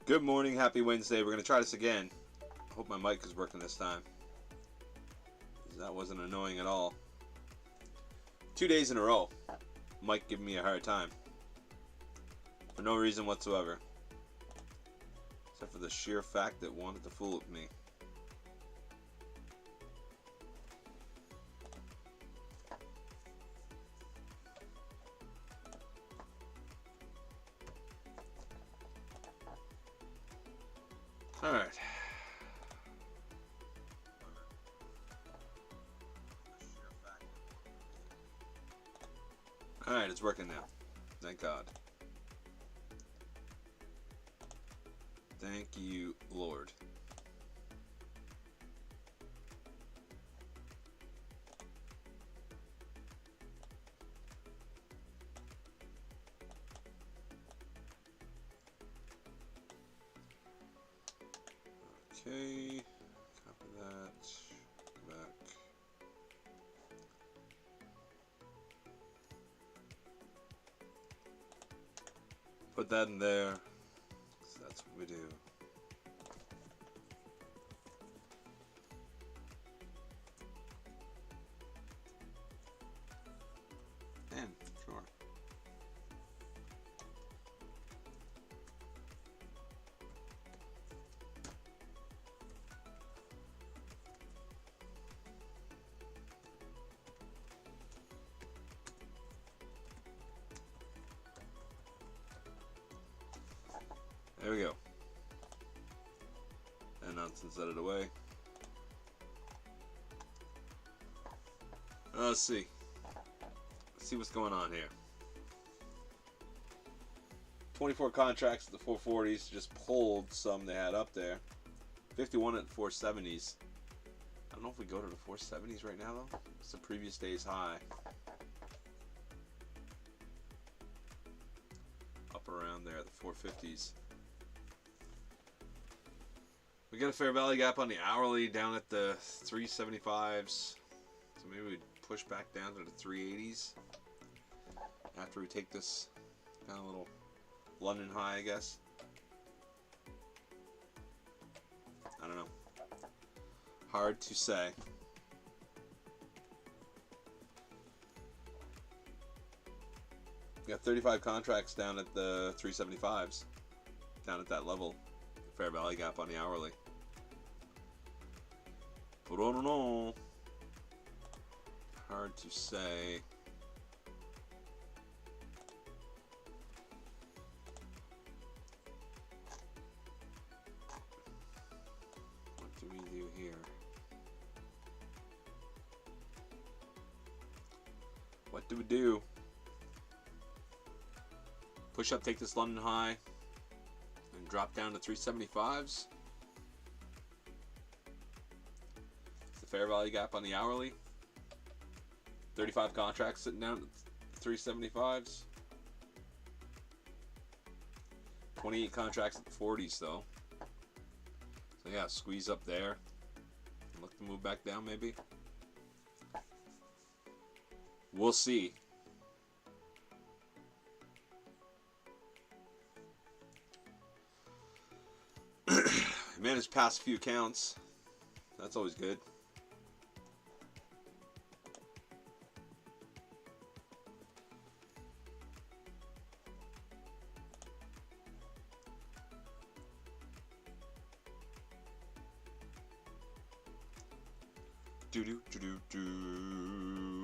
Good morning, happy Wednesday. We're going to try this again. I hope my mic is working this time. That wasn't annoying at all. 2 days in a row, Mike giving me a hard time. For no reason whatsoever. Except for the sheer fact that it wanted to fool with me. Alright. Alright, it's working now. Thank God. Thank you, Lord. Okay, copy that, go back. Put that in there, so that's what we do. And, sure. There we go. And nonsense, set it away. Let's see. Let's see what's going on here. 24 contracts at the 440s. Just pulled some they had up there. 51 at the 470s. I don't know if we go to the 470s right now though. It's the previous day's high. Up around there at the 450s. We got a fair value gap on the hourly down at the 375s. So maybe we'd push back down to the 380s after we take this kind of little London high, I guess. I don't know. Hard to say. We got 35 contracts down at the 375s. Down at that level. Fair value gap on the hourly. But I don't know. Hard to say. What do we do here? What do we do? Push up, take this London high. And drop down to 375s. It's the fair value gap on the hourly. 35 contracts sitting down at 375s. 28 contracts at the 40s though. So yeah, squeeze up there. Look to move back down maybe. We'll see. Managed past a few counts. That's always good.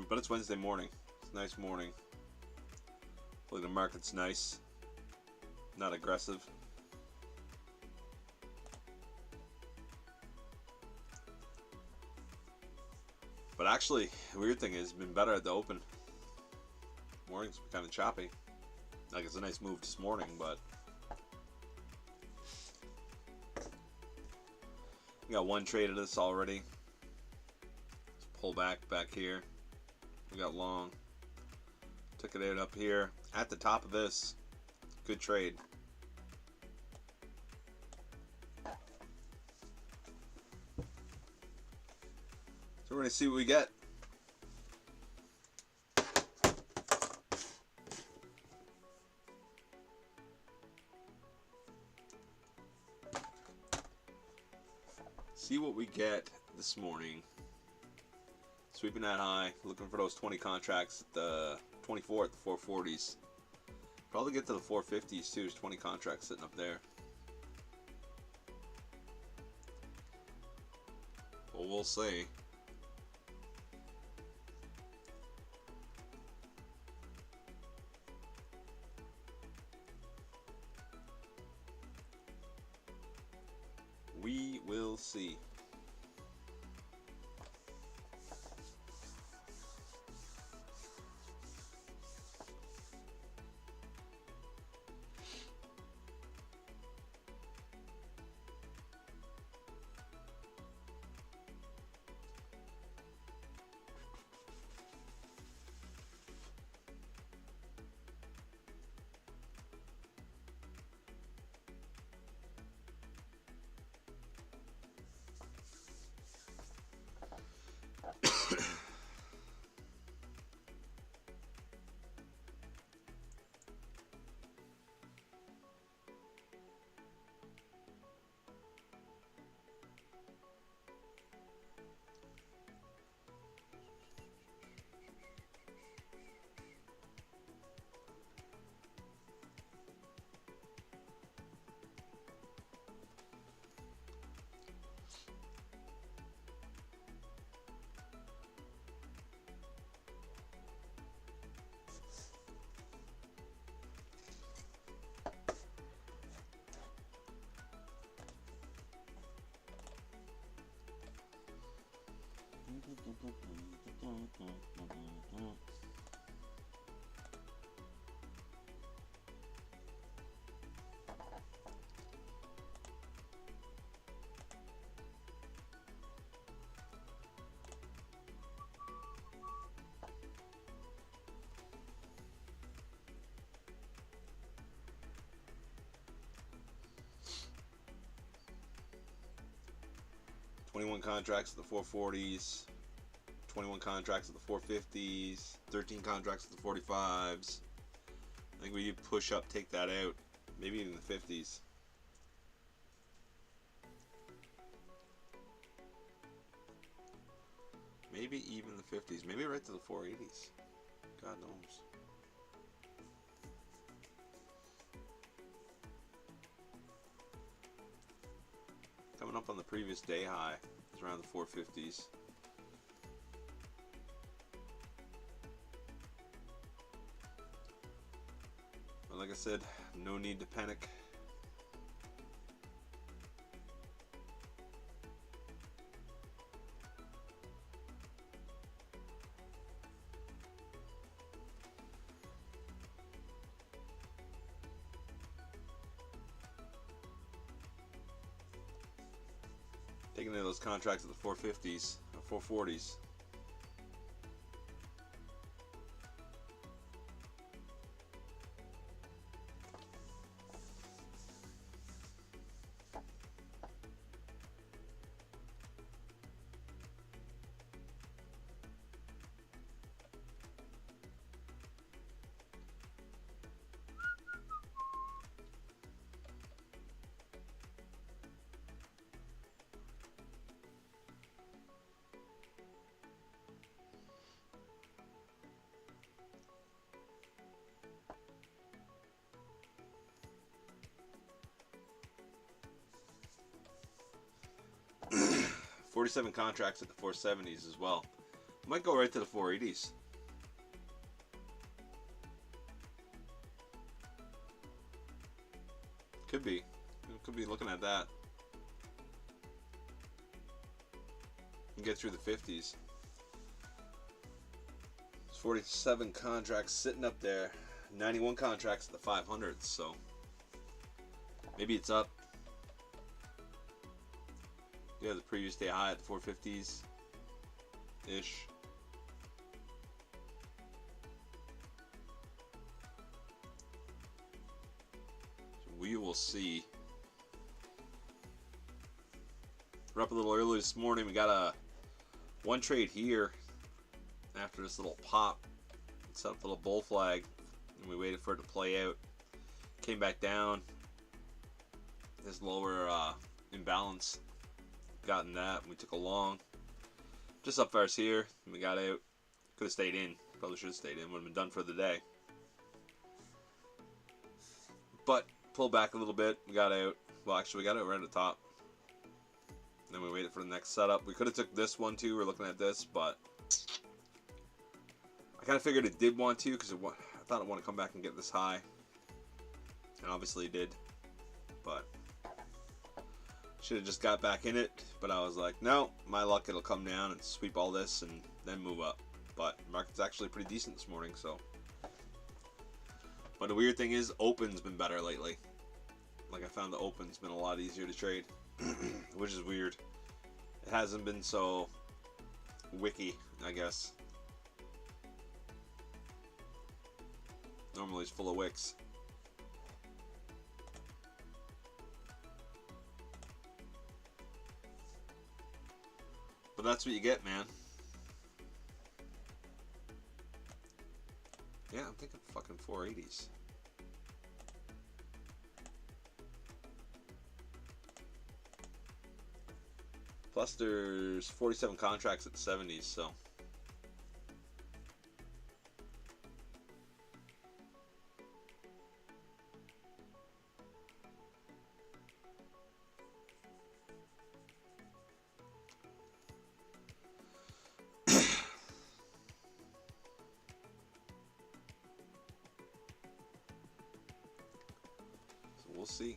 But it's Wednesday morning. It's a nice morning. Hopefully the market's nice. Not aggressive. But actually, the weird thing is, it's been better at the open. Morning's been kind of choppy. Like, it's a nice move this morning, but we got one trade of this already. Let's pull back here. We got long. Took it out up here at the top of this. Good trade. So we're going to see what we get. See what we get this morning. Sweeping that high, looking for those 20 contracts at the 24 at the 440s. Probably get to the 450s too. There's 20 contracts sitting up there. Well, we'll see. We will see. $21 contracts at the 440s, 21 contracts at the 450s, 13 contracts at the 45s. I think we push up, take that out, maybe even the 50s. Maybe even the 50s, maybe right to the 480s. God knows. Coming up on the previous day high, it's around the 450s. But like I said, no need to panic. Taking into those contracts at the 450s, or 440s. $47 contracts at the 470s as well. Might go right to the 480s. Could be. Could be looking at that. And get through the 50s. There's 47 contracts sitting up there. 91 contracts at the 500s, so maybe it's up. Yeah, the previous day high at the 450s ish. So we will see. We're up a little early this morning. We got a one trade here after this little pop. Set up a little bull flag, and we waited for it to play out. Came back down. This lower imbalance gotten that. We took a long. Just up first here. And we got out. Could have stayed in. Probably should have stayed in. Would have been done for the day. But pulled back a little bit. We got out. Well, actually, we got out right at the top. Then we waited for the next setup. We could have took this one too. We're looking at this, but I kind of figured it did want to because I thought it wanted to come back and get this high, and obviously it did. But should have just got back in it. But I was like, no, my luck, it'll come down and sweep all this and then move up. But the market's actually pretty decent this morning, so. But the weird thing is, open's been better lately. Like, I found the open's been a lot easier to trade, which is weird. It hasn't been so wicky, I guess. Normally it's full of wicks. But that's what you get, man. Yeah, I'm thinking fucking 480s. Plus there's 47 contracts at the 70s, so. So we'll see.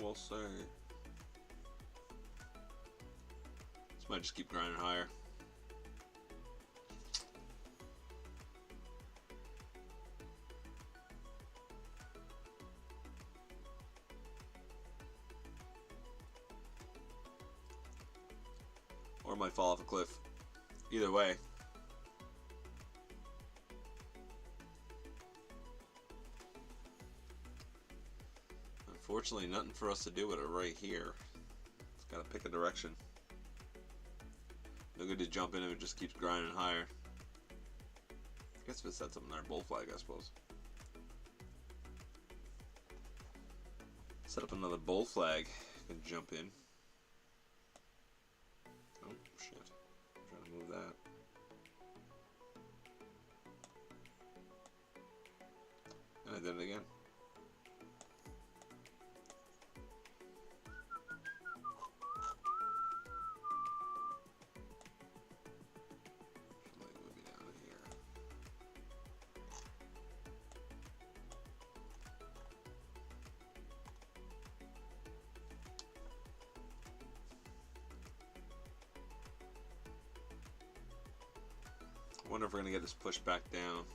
We'll see. This might just keep grinding higher. Or it might fall off a cliff. Either way. Unfortunately, nothing for us to do with it right here. It's got to pick a direction. No good to jump in if it just keeps grinding higher. I guess if it sets up another bull flag, I suppose. Set up another bull flag and jump in. Oh, shit. I'm trying to move that. And I did it again. I wonder if we're going to get this pushed back down.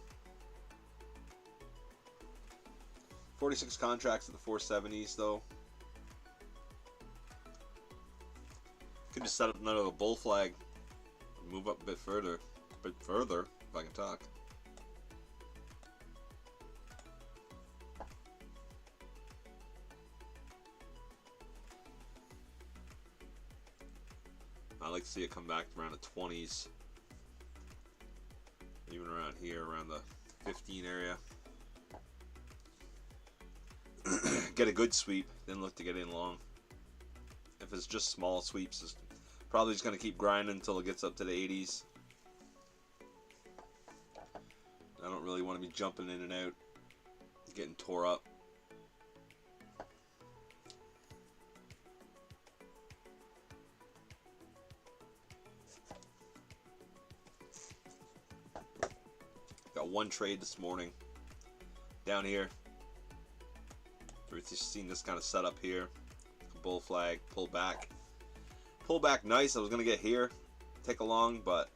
46 contracts at the 470s though. Could just set up another bull flag and move up a bit further. If I can talk. I like to see it come back around the 20s. Even around here, around the 15 area. Get a good sweep, then look to get in long. If it's just small sweeps, it's probably just going to keep grinding until it gets up to the 80s. I don't really want to be jumping in and out, getting tore up. Got one trade this morning down here. We've seen this kind of setup here. Bull flag, pull back nice. I was gonna get here, take a long, but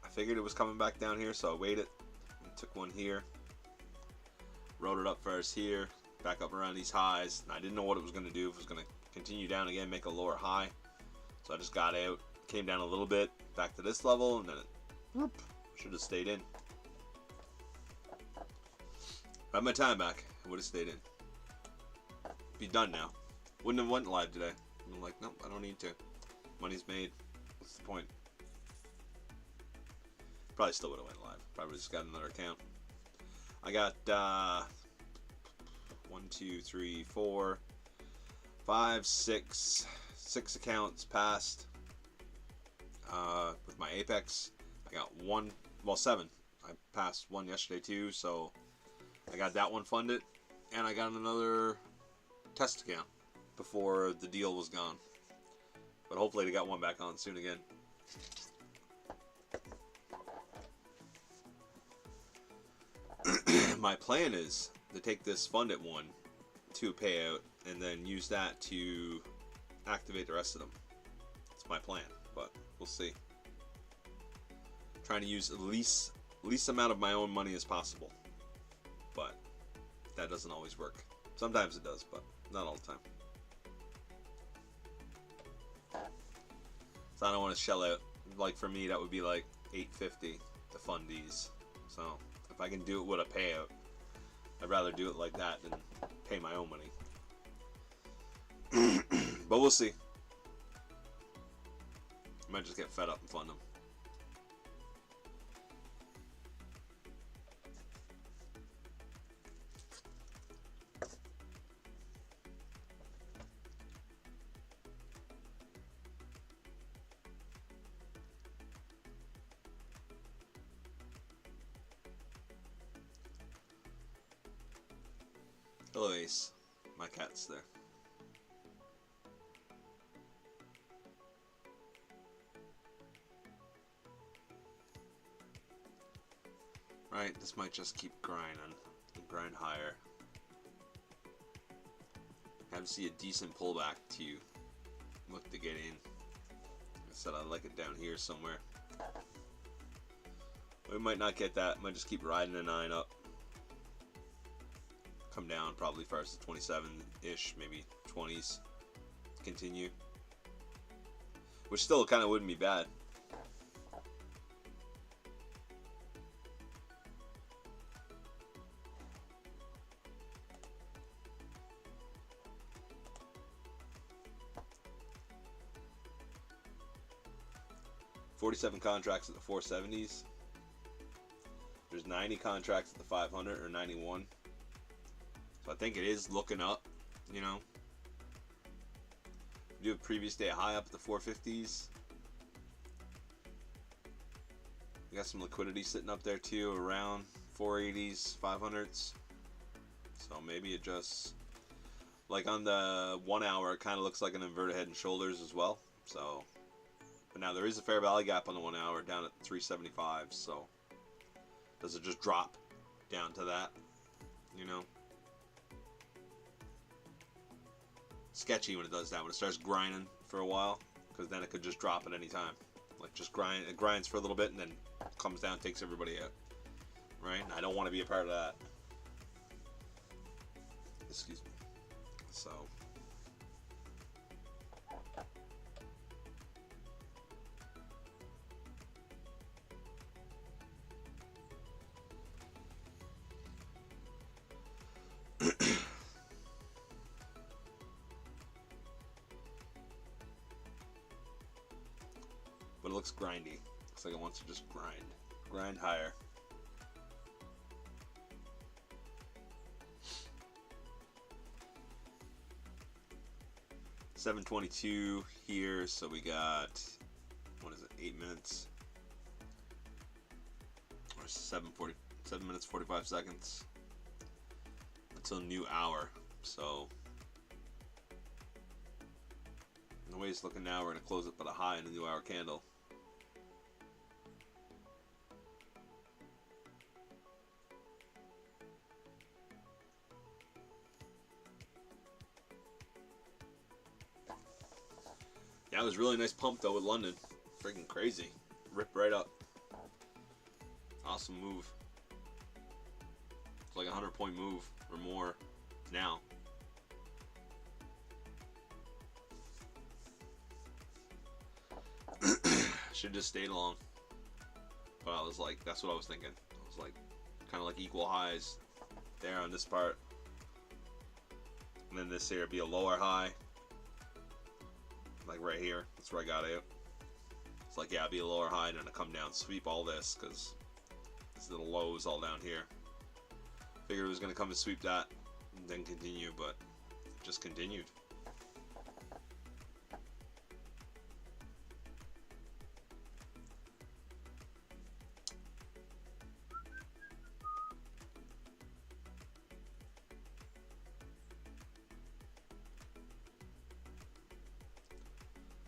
I figured it was coming back down here, so I waited and took one here. Rode it up first here, back up around these highs, and I didn't know what it was gonna do. If it was gonna continue down again, make a lower high, so I just got out, came down a little bit, back to this level, and then it whoop, should have stayed in. If I had my time back, I would have stayed in. Be done now. Wouldn't have went live today. I'm like, nope, I don't need to. Money's made. What's the point? Probably still would have went live. Probably just got another account. I got 1, 2, 3, 4, 5, 6 accounts passed with my Apex. I got 1, well 7. I passed 1 yesterday too, so I got that one funded, and I got another test account before the deal was gone. But hopefully they got one back on soon again. My plan is to take this funded one to payout and then use that to activate the rest of them. That's my plan, but we'll see. Trying to use the least amount of my own money as possible, but that doesn't always work. Sometimes it does, but not all the time. So I don't want to shell out. Like for me, that would be like $8.50 to fund these. So if I can do it with a payout, I'd rather do it like that than pay my own money. But we'll see. I might just get fed up and fund them. Hello, Ace. My cat's there. Right, this might just keep grinding and grind higher. Have to see a decent pullback to look to get in. I said I like it down here somewhere. We might not get that. Might just keep riding a 9 up. Come down probably first to 27-ish, maybe 20s. Continue. Which still kind of wouldn't be bad. $47 contracts at the 470s. There's 90 contracts at the 500 or 91. So I think it is looking up, you know. We do a previous day high up at the 450s. We got some liquidity sitting up there too, around 480s, 500s. So maybe it just, like on the 1 hour, it kind of looks like an inverted head and shoulders as well. So, but now there is a fair value gap on the 1 hour down at 375. So does it just drop down to that, you know? Sketchy when it does that, when it starts grinding for a while, because then it could just drop at any time. Like just grind, it grinds for a little bit and then comes down, takes everybody out. Right? And I don't want to be a part of that. Excuse me. So but it looks grindy. Looks like it wants to just grind higher. $7:22 here, so we got, what is it, 8 minutes, or 7 minutes 45 seconds until new hour. So the way it's looking now, we're going to close up at a high in the new hour candle. Yeah, it was a really nice pump though with London. Freaking crazy. Ripped right up. Awesome move. It's like a 100-point move or more now. Should just stayed long. But I was like, that's what I was thinking. I was like, kind of like equal highs there on this part. And then this here would be a lower high. Like right here. That's where I got it. It's like, yeah, be a lower high and then come down, sweep all this, because these little lows all down here. Figured it was going to come and sweep that and then continue, but it just continued.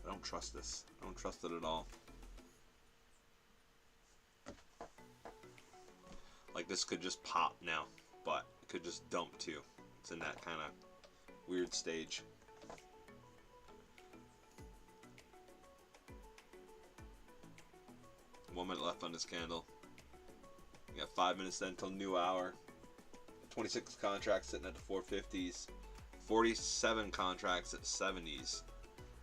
I don't trust this. I don't trust it at all. Like, this could just pop now, but it could just dump too. It's in that kind of weird stage. One minute left on this candle. We got 5 minutes then until new hour. 26 contracts sitting at the 450s. 47 contracts at 70s.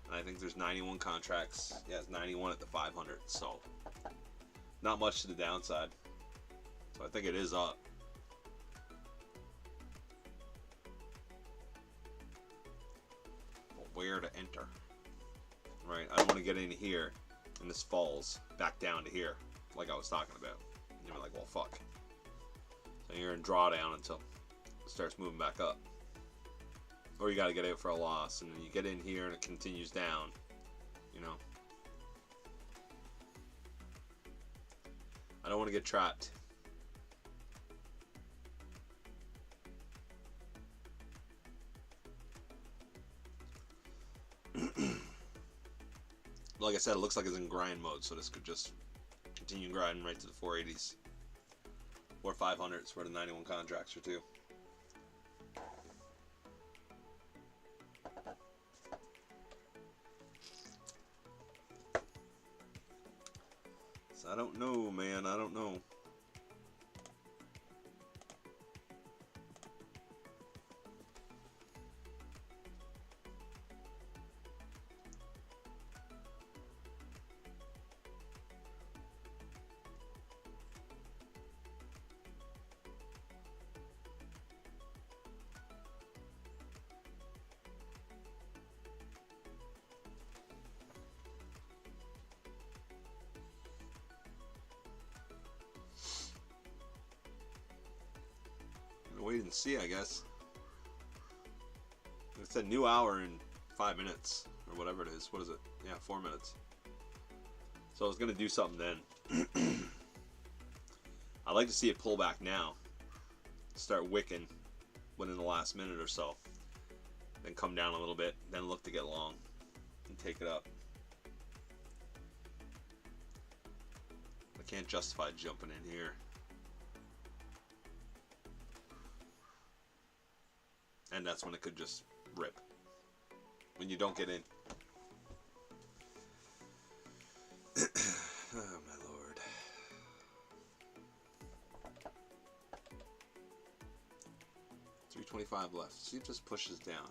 And I think there's 91 contracts. Yeah, it's 91 at the 500. So, not much to the downside. So I think it is up. But where to enter? Right, I don't want to get in here and this falls back down to here, like I was talking about. And you're like, well, fuck. So you're in drawdown until it starts moving back up. Or you got to get out for a loss, and then you get in here and it continues down, you know. I don't want to get trapped. Like I said, it looks like it's in grind mode, so this could just continue grinding right to the 480s. Or 500s, where the 91 contracts are too. So I don't know, man. I don't know. Wait and see, I guess. It's a new hour in 5 minutes, or whatever it is. What is it? Yeah, 4 minutes. So I was going to do something then. I'd like to see it pull back now. Start wicking within the last minute or so. Then come down a little bit, then look to get long and take it up. I can't justify jumping in here. And that's when it could just rip. When you don't get in. Oh my lord. $325 left. See if this pushes down.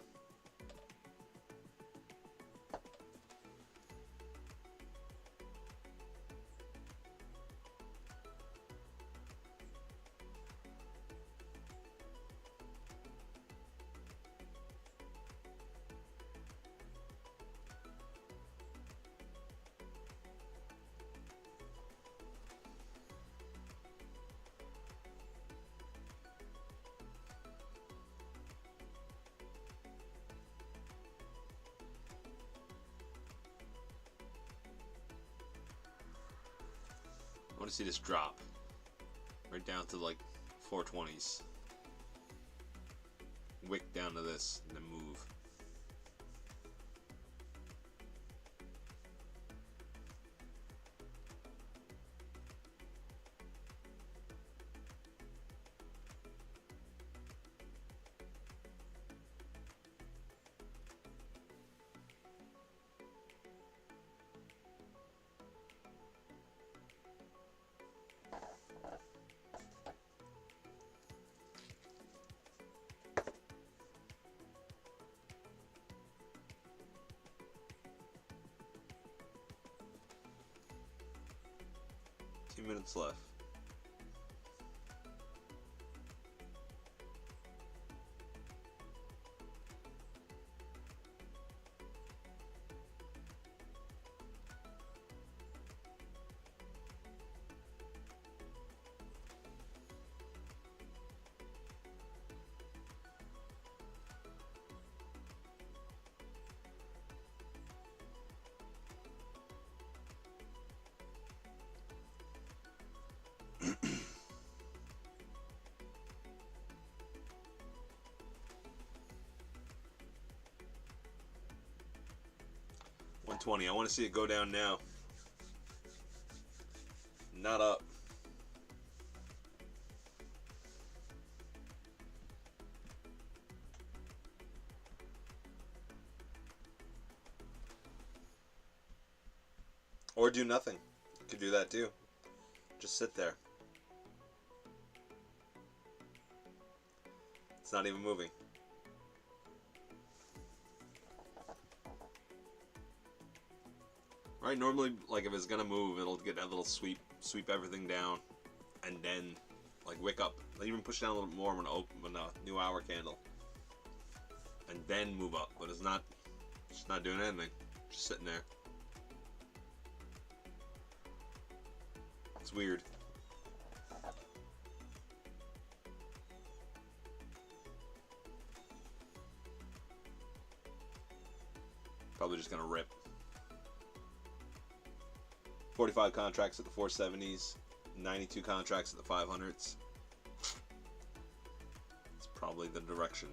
I want to see this drop right down to like 420s. Wick down to this and then move. Minutes left. 120. I want to see it go down now. Not up. Or do nothing. Could do that too. Just sit there. It's not even moving. Right, normally, like, if it's gonna move, it'll get that little sweep everything down, and then, like, wick up. Even push down a little more when a new hour candle, and then move up. But it's not doing anything. Just sitting there. It's weird. Probably just gonna rip. 45 contracts at the 470s, 92 contracts at the 500s. It's probably the direction.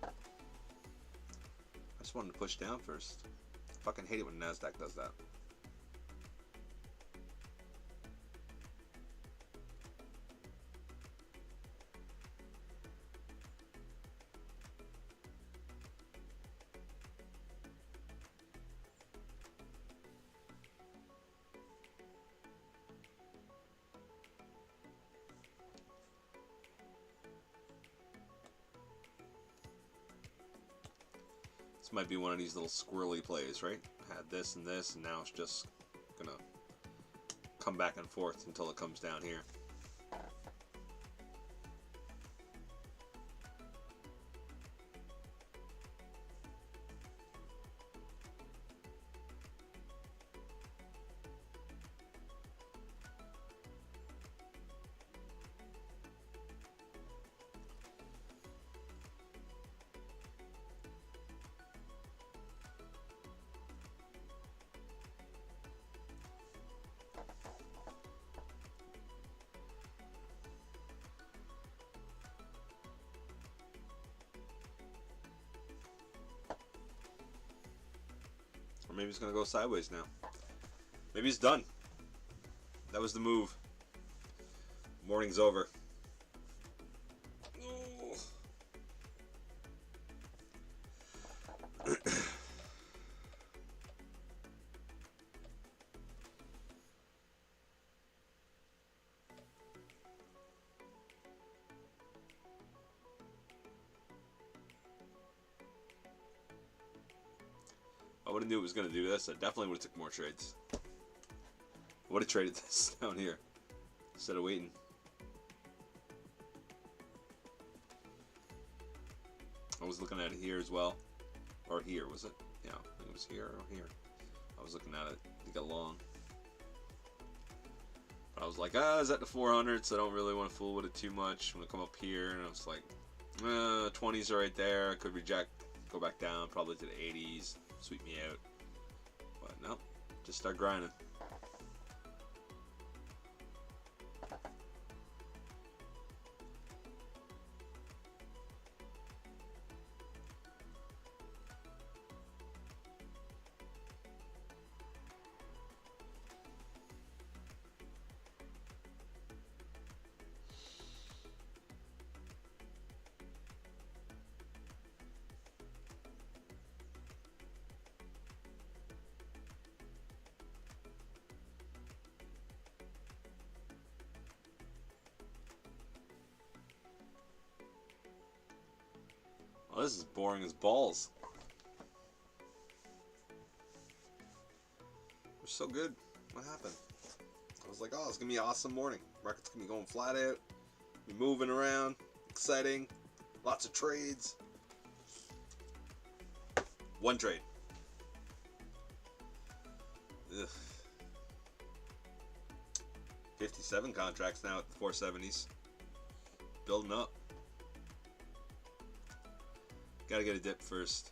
I just wanted to push down first. I fucking hate it when NASDAQ does that. This might be one of these little squirrely plays, right? I had this and this, and now it's just gonna come back and forth until it comes down here. Or maybe it's going to go sideways now. Maybe it's done. That was the move. Morning's over. I would have knew it was going to do this. I definitely would have took more trades. I would have traded this down here instead of waiting. I was looking at it here as well. Or here, was it? Yeah, I think it was here or here. I was looking at it to get long. But I was like, it's at the 400, so I don't really want to fool with it too much. I'm going to come up here, and I was like, 20s are right there. I could reject, go back down, probably to the 80s. Sweep me out. But no, just start grinding. Oh, this is boring as balls. We're so good. What happened? I was like, oh, it's going to be an awesome morning. Market's going to be going flat out. Be moving around. Exciting. Lots of trades. One trade. Ugh. 57 contracts now at the 470s. Building up. Gotta get a dip first.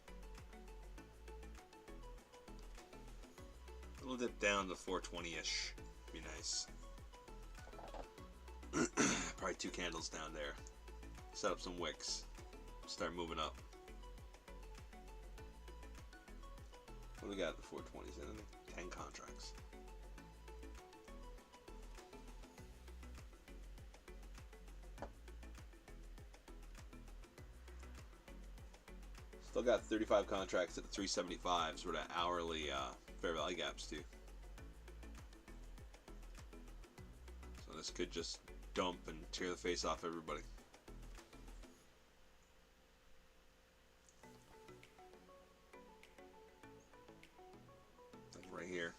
A little dip down to 420-ish. Be nice. Probably 2 candles down there. Set up some wicks. Start moving up. What do we got at the 420s? And 10 contracts. Still got 35 contracts at the 375s with the hourly fair value gaps too. So this could just dump and tear the face off everybody. Like right here.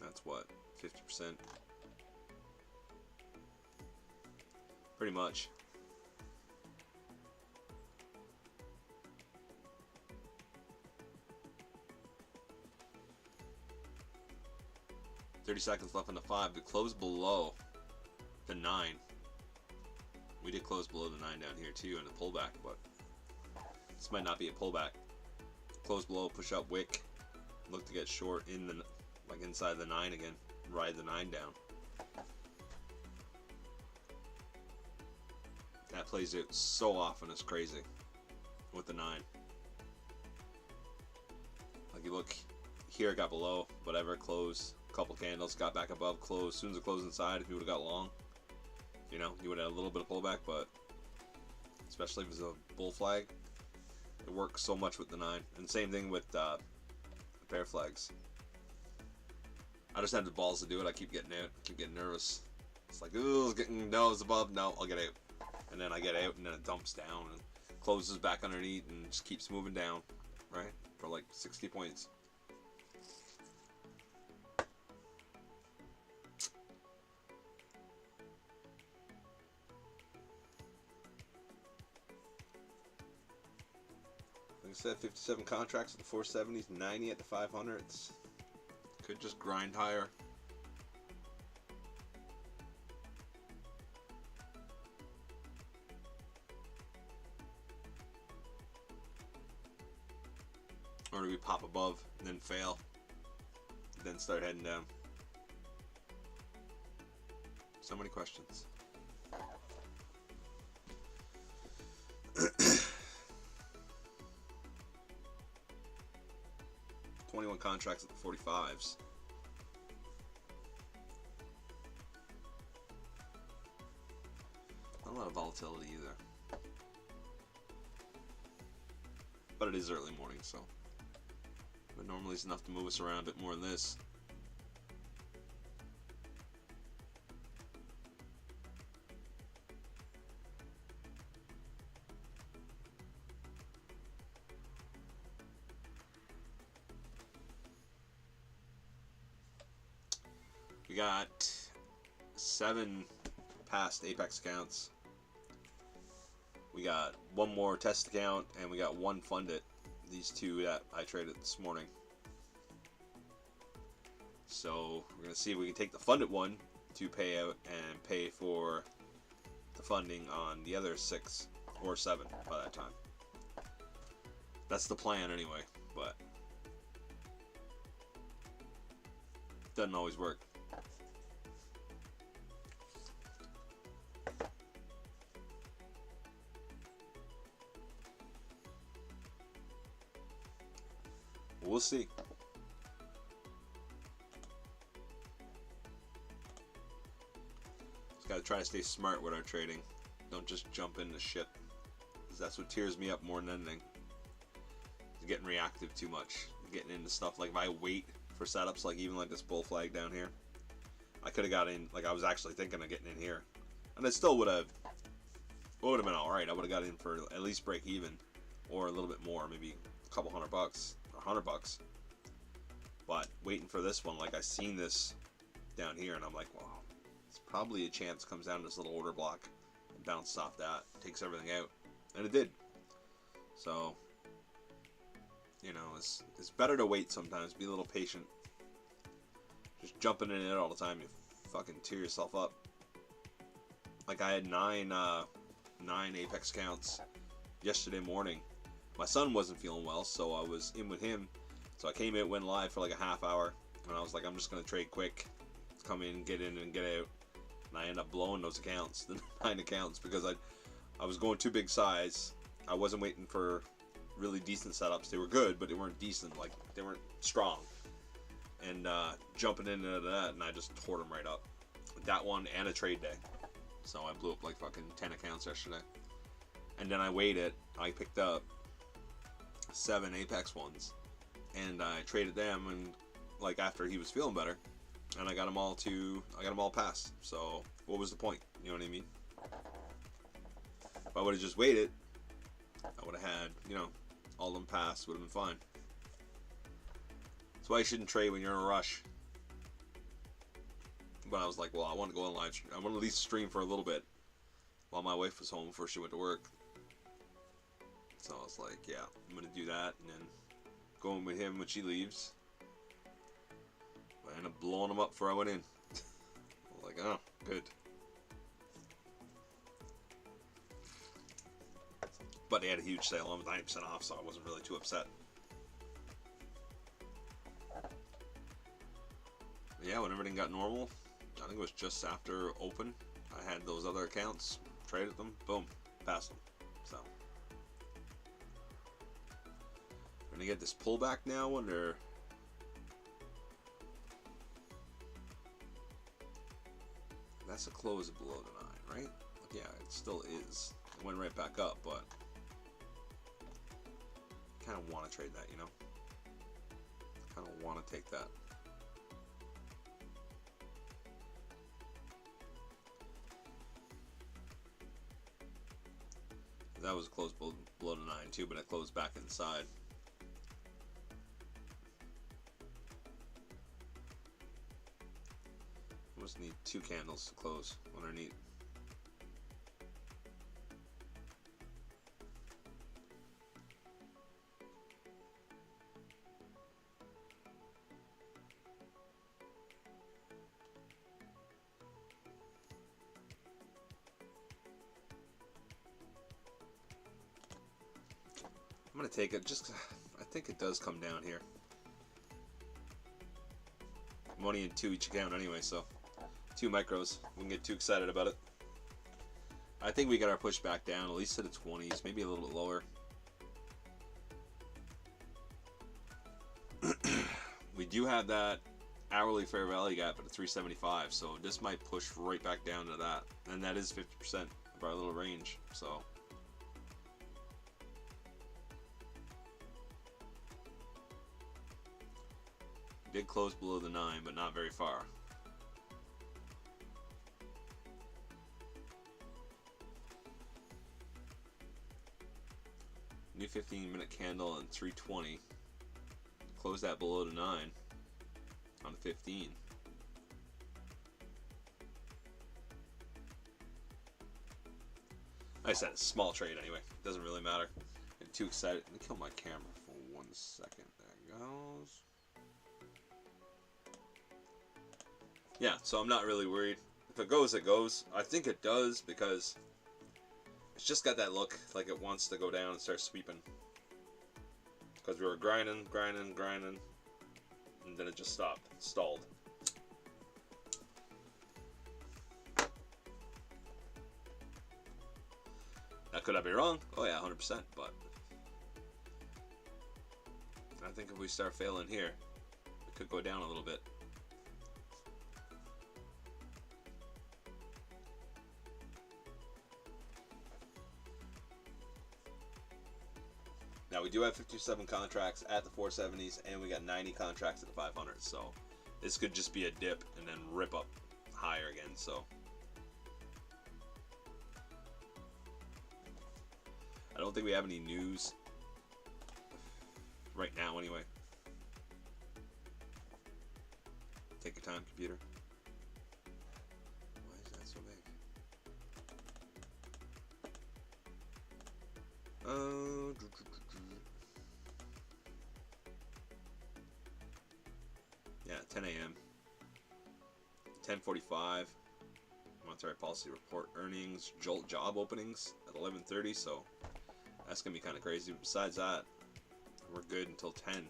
That's what, 50%? Pretty much. $30 seconds left on the 5. We close below the 9. We did close below the 9 down here too in the pullback, but this might not be a pullback. Close below, push up wick. Look to get short in the like inside the 9 again. Ride the 9 down. That plays out so often, it's crazy with the 9. Like you look here, got below, whatever, closed. Couple candles, got back above, closed. As soon as it closed inside, if you would have got long, you know, you would have had a little bit of pullback, but especially if it's a bull flag, it works so much with the 9. And same thing with bear flags. I just have the balls to do it. I keep getting out, keep getting nervous. It's like, ooh, it's getting, no, it's above, no, I'll get out. And then I get out, and then it dumps down and closes back underneath and just keeps moving down, right, for like 60 points. Like I said, 57 contracts at the 470s, 90 at the 500s. Could just grind higher. Or do we pop above and then fail, then start heading down? So many questions. 21 contracts at the 45s. Not a lot of volatility either. But it is early morning, so. But normally it's enough to move us around a bit more than this. We got 7 past Apex accounts. We got 1 more test account, and we got 1 funded. These 2 that I traded this morning. So we're gonna see if we can take the funded one to pay out and pay for the funding on the other 6 or 7 by that time. That's the plan anyway, but doesn't always work. We'll see. Just gotta try to stay smart with our trading. Don't just jump into shit, because that's what tears me up more than anything. Getting reactive too much, getting into stuff like if I wait for setups, like even like this bull flag down here, I could have got in. Like I was actually thinking of getting in here, and it still would have been all right. I would have got in for at least break even, or a little bit more, maybe a couple $100 or $100. But waiting for this one, like I seen this down here, and I'm like, wow, it's probably a chance comes down to this little order block and bounces off that, takes everything out, and it did. So, you know, it's better to wait sometimes, be a little patient. Just jumping in and out all the time, you fucking tear yourself up. Like I had 9 Apex counts yesterday morning. My son wasn't feeling well, so I was in with him. So I came in, went live for like a half hour, and I was like, I'm just gonna trade quick, come in, get and get out. And I ended up blowing those accounts, the 9 accounts, because I was going too big size. I wasn't waiting for really decent setups. They were good, but they weren't decent. Like, they weren't strong. And jumping into that, and I just tore them right up. That one and a trade day. So I blew up like fucking 10 accounts yesterday. And then I waited. I picked up 7 Apex ones. And I traded them, and like after he was feeling better. And I got them all passed. So what was the point? You know what I mean? If I would have just waited, I would have had, you know, all of them passed, would have been fine. That's why you shouldn't trade when you're in a rush. But I was like, well, I want to go on live stream. I want to at least stream for a little bit while my wife was home before she went to work. So I was like, yeah, I'm going to do that, and then go in with him when she leaves. I ended up blowing them up before I went in. I was like, oh, good. But they had a huge sale on with 90% off, so I wasn't really too upset. Yeah, when everything got normal, I think it was just after open, I had those other accounts, traded them, boom, passed them. So we're gonna get this pullback now. Wonder. That's a close below the 9, right? Yeah, it still is. It went right back up, but kind of want to trade that, you know? Kind of want to take that. That was close below the 9 too, but it closed back inside. Almost need 2 candles to close underneath. I'm gonna take it just 'cause I think it does come down here. I'm only in 2 each account anyway, so 2 micros. We can get too excited about it. I think we got our push back down at least to the 20s, maybe a little bit lower. We do have that hourly fair value gap at a 375, so this might push right back down to that, and that is 50% of our little range. So did close below the 9, but not very far. New 15-minute candle on 320. Close that below the 9 on the 15. Like I said, it's a small trade anyway. It doesn't really matter. I'm too excited. Let me kill my camera for 1 second. There it goes. Yeah, so I'm not really worried. If it goes, it goes. I think it does because it's just got that look like it wants to go down and start sweeping. Because we were grinding, and then it just stopped, stalled. Now, could I be wrong? Oh yeah, 100%, but I think if we start failing here, it could go down a little bit. Now we do have 57 contracts at the 470s, and we got 90 contracts at the 500s. So this could just be a dip and then rip up higher again. So I don't think we have any news right now, anyway. Take your time, computer. Why is that so big? Yeah, 10 a.m. 10:45. Monetary policy report, earnings, Jolt job openings at 11:30. So that's gonna be kind of crazy. Besides that, we're good until 10.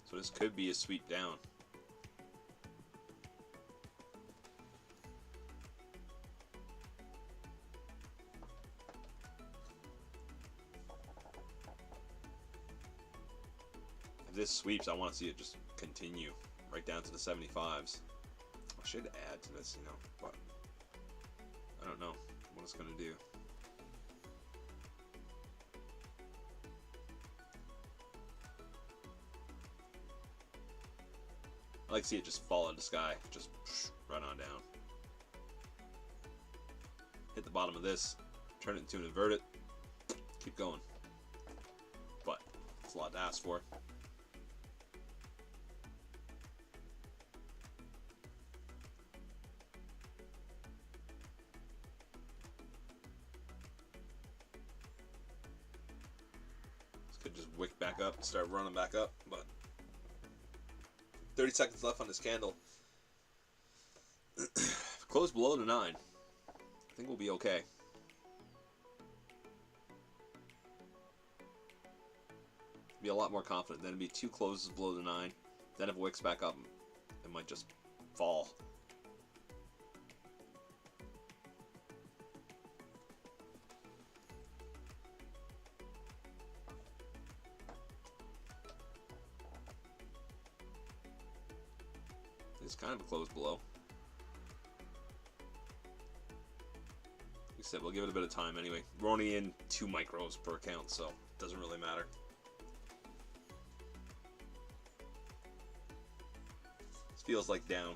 So this could be a sweep down. this sweeps, I want to see it just continue right down to the 75s. I should add to this, you know, but I don't know what it's going to do. I like to see it just fall out of the sky, just right on down. Hit the bottom of this, turn it into an inverted, keep going. But it's a lot to ask for. This could just wick back up and start running back up, but 30 seconds left on this candle. Close below the 9. I think we'll be okay. Be a lot more confident. Then it'd be 2 closes below the 9. Then if it wicks back up, it might just fall. It's kind of a close below. Like I said, we'll give it a bit of time anyway. We're only in 2 micros per account, so it doesn't really matter. This feels like down.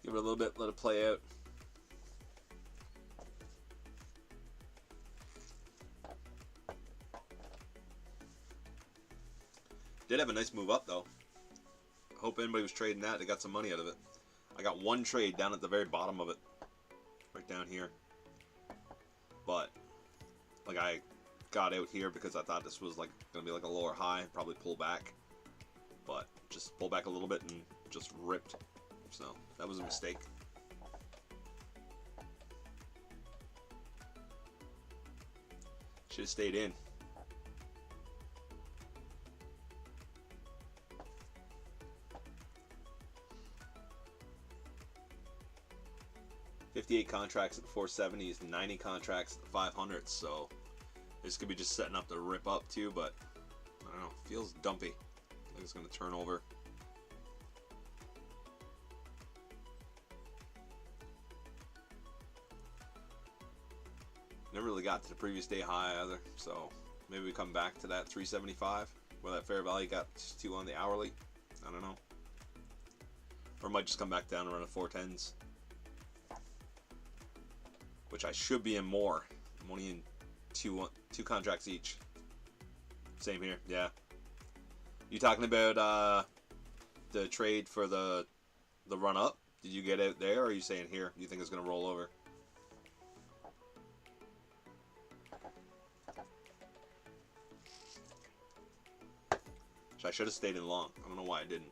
Give it a little bit, let it play out. Did have a nice move up though. I hope anybody was trading that. They got some money out of it. I got one trade down at the very bottom of it. Right down here. But, like, I got out here because I thought this was like going to be like a lower high. Probably pull back. But just pull back a little bit and just ripped. So, that was a mistake. Should have stayed in. $58 contracts at the 470s, 90 contracts at the 500s, so this could be just setting up to rip up too, but I don't know, feels dumpy. I think it's going to turn over. Never really got to the previous day high either, so maybe we come back to that 375 where that fair value got to on the hourly. I don't know. Or it might just come back down around the 410s. Which I should be in more. I'm only in two contracts each. Same here, yeah. You talking about the trade for the run up? Did you get out there, or are you saying here? You think it's gonna roll over? I should have stayed in long. I don't know why I didn't.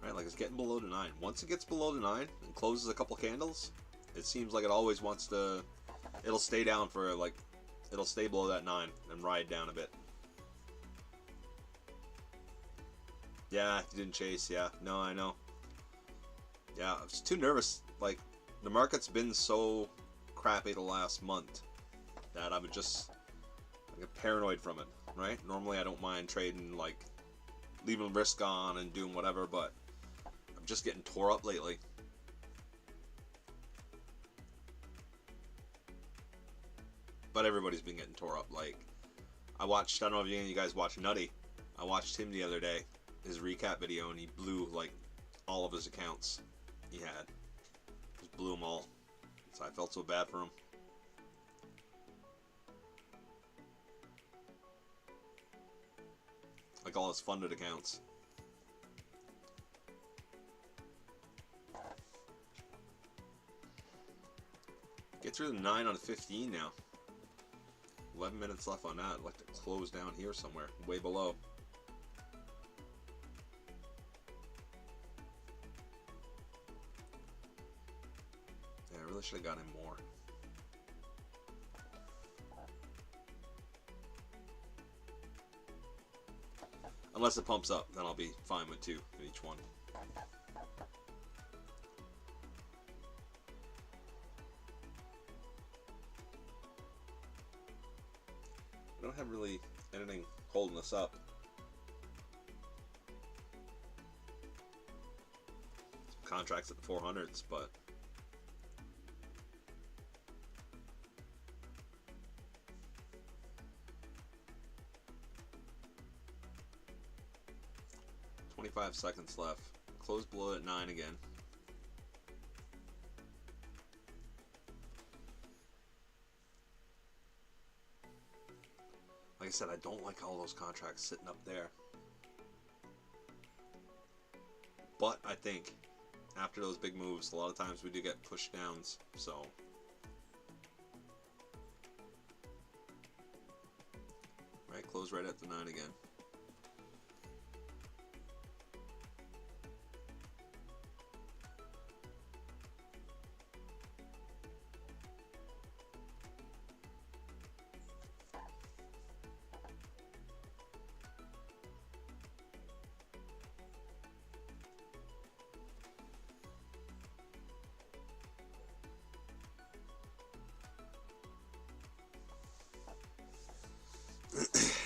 Right, like it's getting below the 9. Once it gets below the 9 and closes a couple candles, it seems like it always wants to. It'll stay down for like. It'll stay below that 9 and ride down a bit. Yeah, you didn't chase. Yeah, no, I know. Yeah, I was too nervous. Like, the market's been so crappy the last month that I'm just like paranoid from it, right? Normally I don't mind trading, like, leaving risk on and doing whatever, but I'm just getting tore up lately. But everybody's been getting tore up. Like, I don't know if any of you guys watch Nutty. I watched him the other day. His recap video, and he blew like all of his accounts he had. Just blew them all. So I felt so bad for him. Like all his funded accounts. Get through the 9 on 15 now. 11 minutes left on that. I'd like to close down here somewhere, way below. Yeah, I really should have got in more. Unless it pumps up, then I'll be fine with 2 in each one. I don't have really anything holding us up. Some contracts at the 400s, but .25 seconds left. Close below at 9 again. Like I said, I don't like all those contracts sitting up there. But I think after those big moves, a lot of times we do get push downs, so right, close right at the 9 again.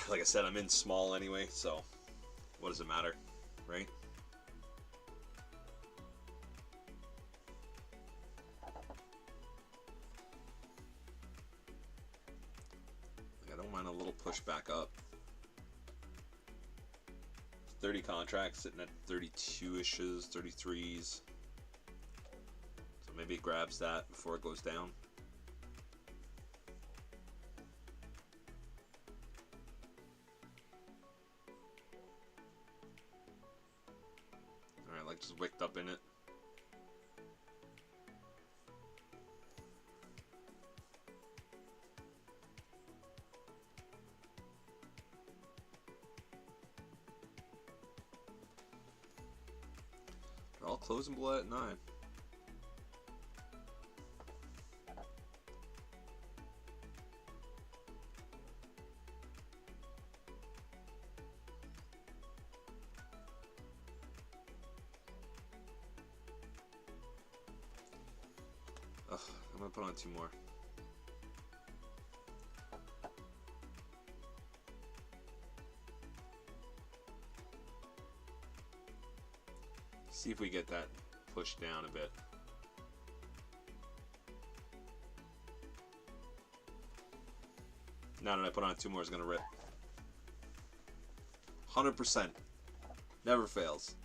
Like I said, I'm in small anyway, so what does it matter, right? Like, I don't mind a little push back up. 30 contracts sitting at 32-ishes, 33s. So maybe it grabs that before it goes down. Like just wicked up in it. They're all closing below at 9. Ugh, I'm gonna put on 2 more. See if we get that pushed down a bit. Now that I put on 2 more, is gonna rip. 100%. Never fails.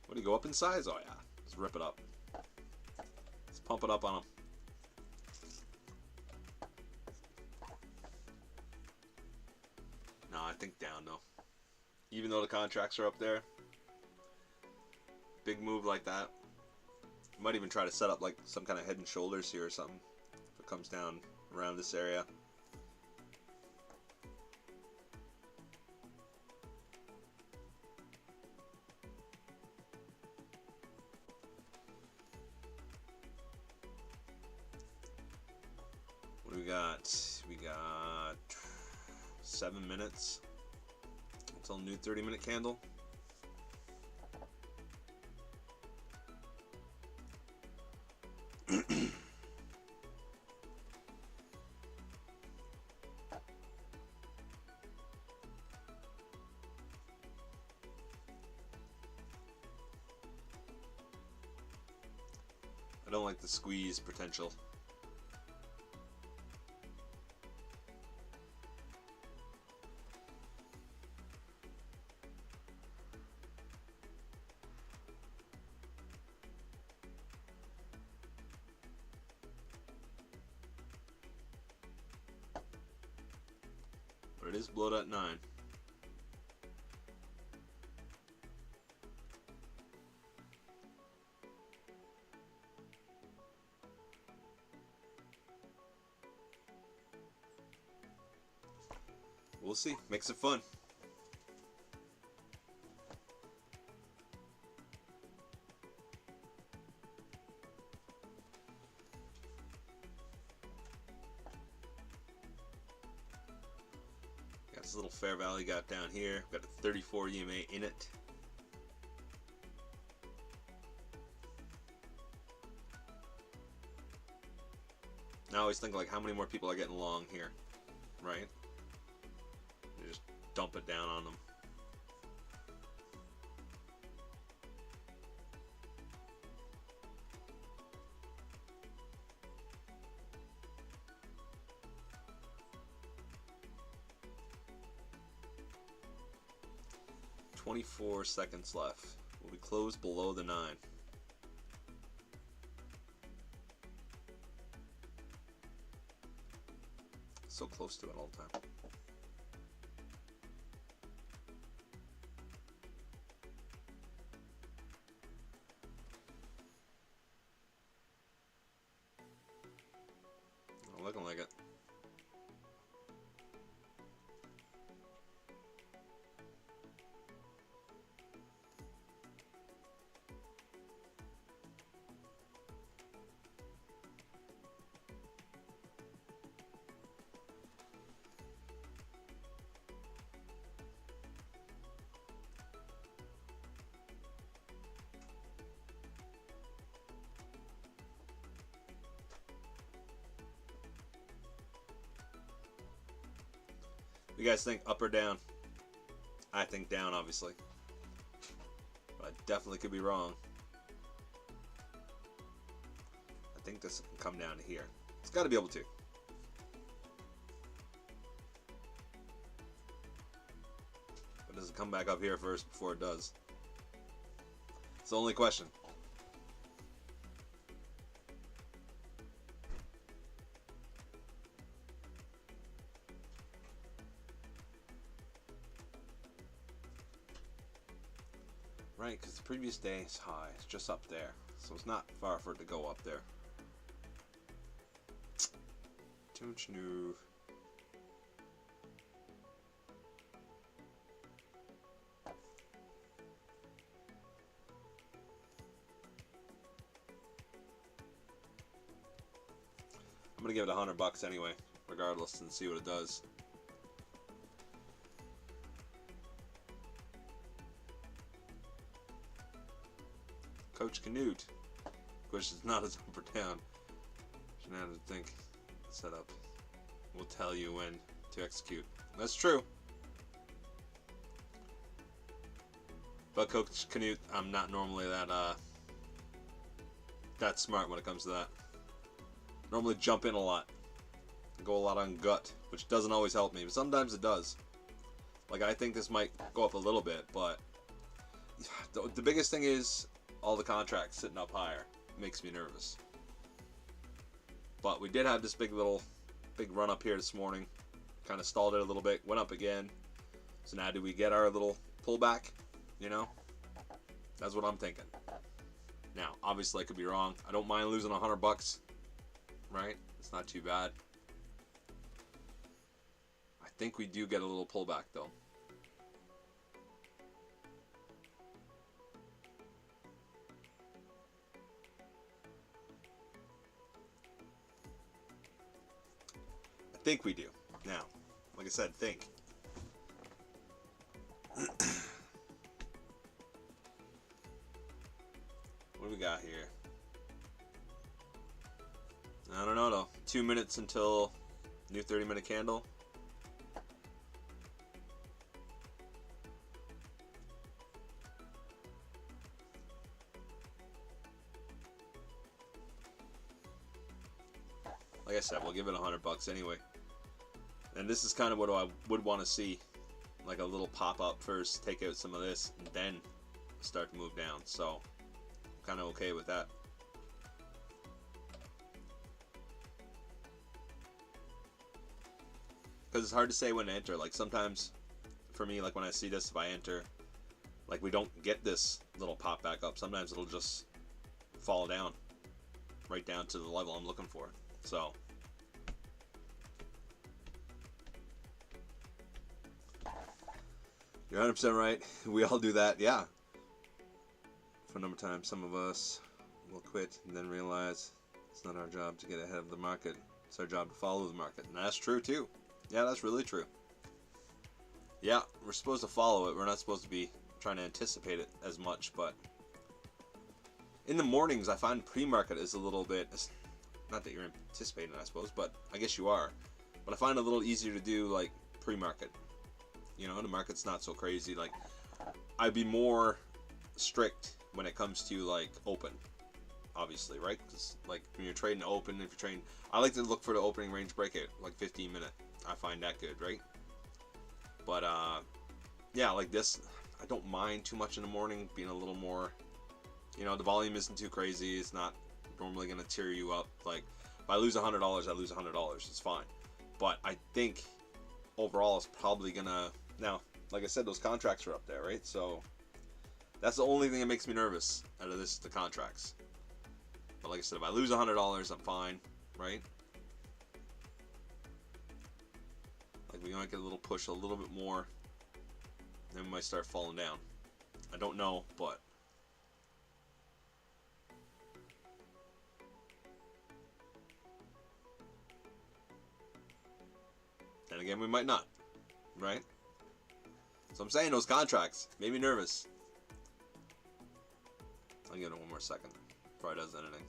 What do you go up in size? Oh yeah, let's rip it up. Pump it up on them. No, I think down though. Even though the contracts are up there, big move like that. Might even try to set up like some kind of head and shoulders here or something. If it comes down around this area. We got 7 minutes until new 30-minute candle. I don't like the squeeze potential. But it is blowed at 9. We'll see. Makes it fun. Got this little Fair Valley got down here. Got a 34 EMA in it. I always think, like, how many more people are getting long here, right? You just dump it down on them. "24 seconds left. Will be closed below the 9. So close to it all the time. Not looking like it. You guys think up or down? I think down, obviously. But I definitely could be wrong. I think this can come down to here. It's got to be able to. But does it come back up here first before it does? It's the only question. Right, because the previous day's high is just up there, so it's not far for it to go up there. Too much new. I'm gonna give it $100 anyway, regardless, and see what it does. Coach Canute. Question is not as up or down. Shenanigans think set up. We'll tell you when to execute. That's true. But Coach Canute, I'm not normally that smart when it comes to that. Normally jump in a lot. Go a lot on gut, which doesn't always help me, but sometimes it does. Like, I think this might go up a little bit, but the biggest thing is all the contracts sitting up higher. Makes me nervous. But we did have this big run up here this morning. Kind of stalled it a little bit, went up again. So now do we get our little pullback? You know? That's what I'm thinking. Now, obviously I could be wrong. I don't mind losing $100, right? It's not too bad. I think we do get a little pullback though. I think we do. Now, like I said, think. What do we got here? I don't know though. 2 minutes until new 30-minute candle. Like I said, we'll give it $100 anyway. And this is kind of what I would want to see. Like a little pop up first, take out some of this, and then start to move down. So, I'm kind of okay with that. Because it's hard to say when to enter. Like sometimes, for me, like when I see this, if I enter, like we don't get this little pop back up. Sometimes it'll just fall down, right down to the level I'm looking for. So, You're 100% right. We all do that, yeah. For a number of times, some of us will quit and then realize it's not our job to get ahead of the market. It's our job to follow the market. And that's true, too. Yeah, that's really true. Yeah, we're supposed to follow it. We're not supposed to be trying to anticipate it as much, but in the mornings, I find pre-market is a little bit, not that you're anticipating it, I suppose, but I guess you are. But I find it a little easier to do, like, pre-market. You know, the market's not so crazy. Like, I'd be more strict when it comes to, like, open, obviously, right? Because, like, when you're trading open, if you're trading, I like to look for the opening range breakout, like 15-minute. I find that good, right? But, yeah, like this, I don't mind too much in the morning, being a little more, you know, the volume isn't too crazy. It's not normally going to tear you up. Like, if I lose $100, I lose $100. It's fine. But I think overall it's probably going to, now, like I said, those contracts are up there, right? So that's the only thing that makes me nervous out of this, the contracts. But like I said, if I lose $100, I'm fine, right? Like, we might get a little push a little bit more, then we might start falling down. I don't know, but then again, we might not, right? So I'm saying those contracts made me nervous. I'll give it one more second before it does anything.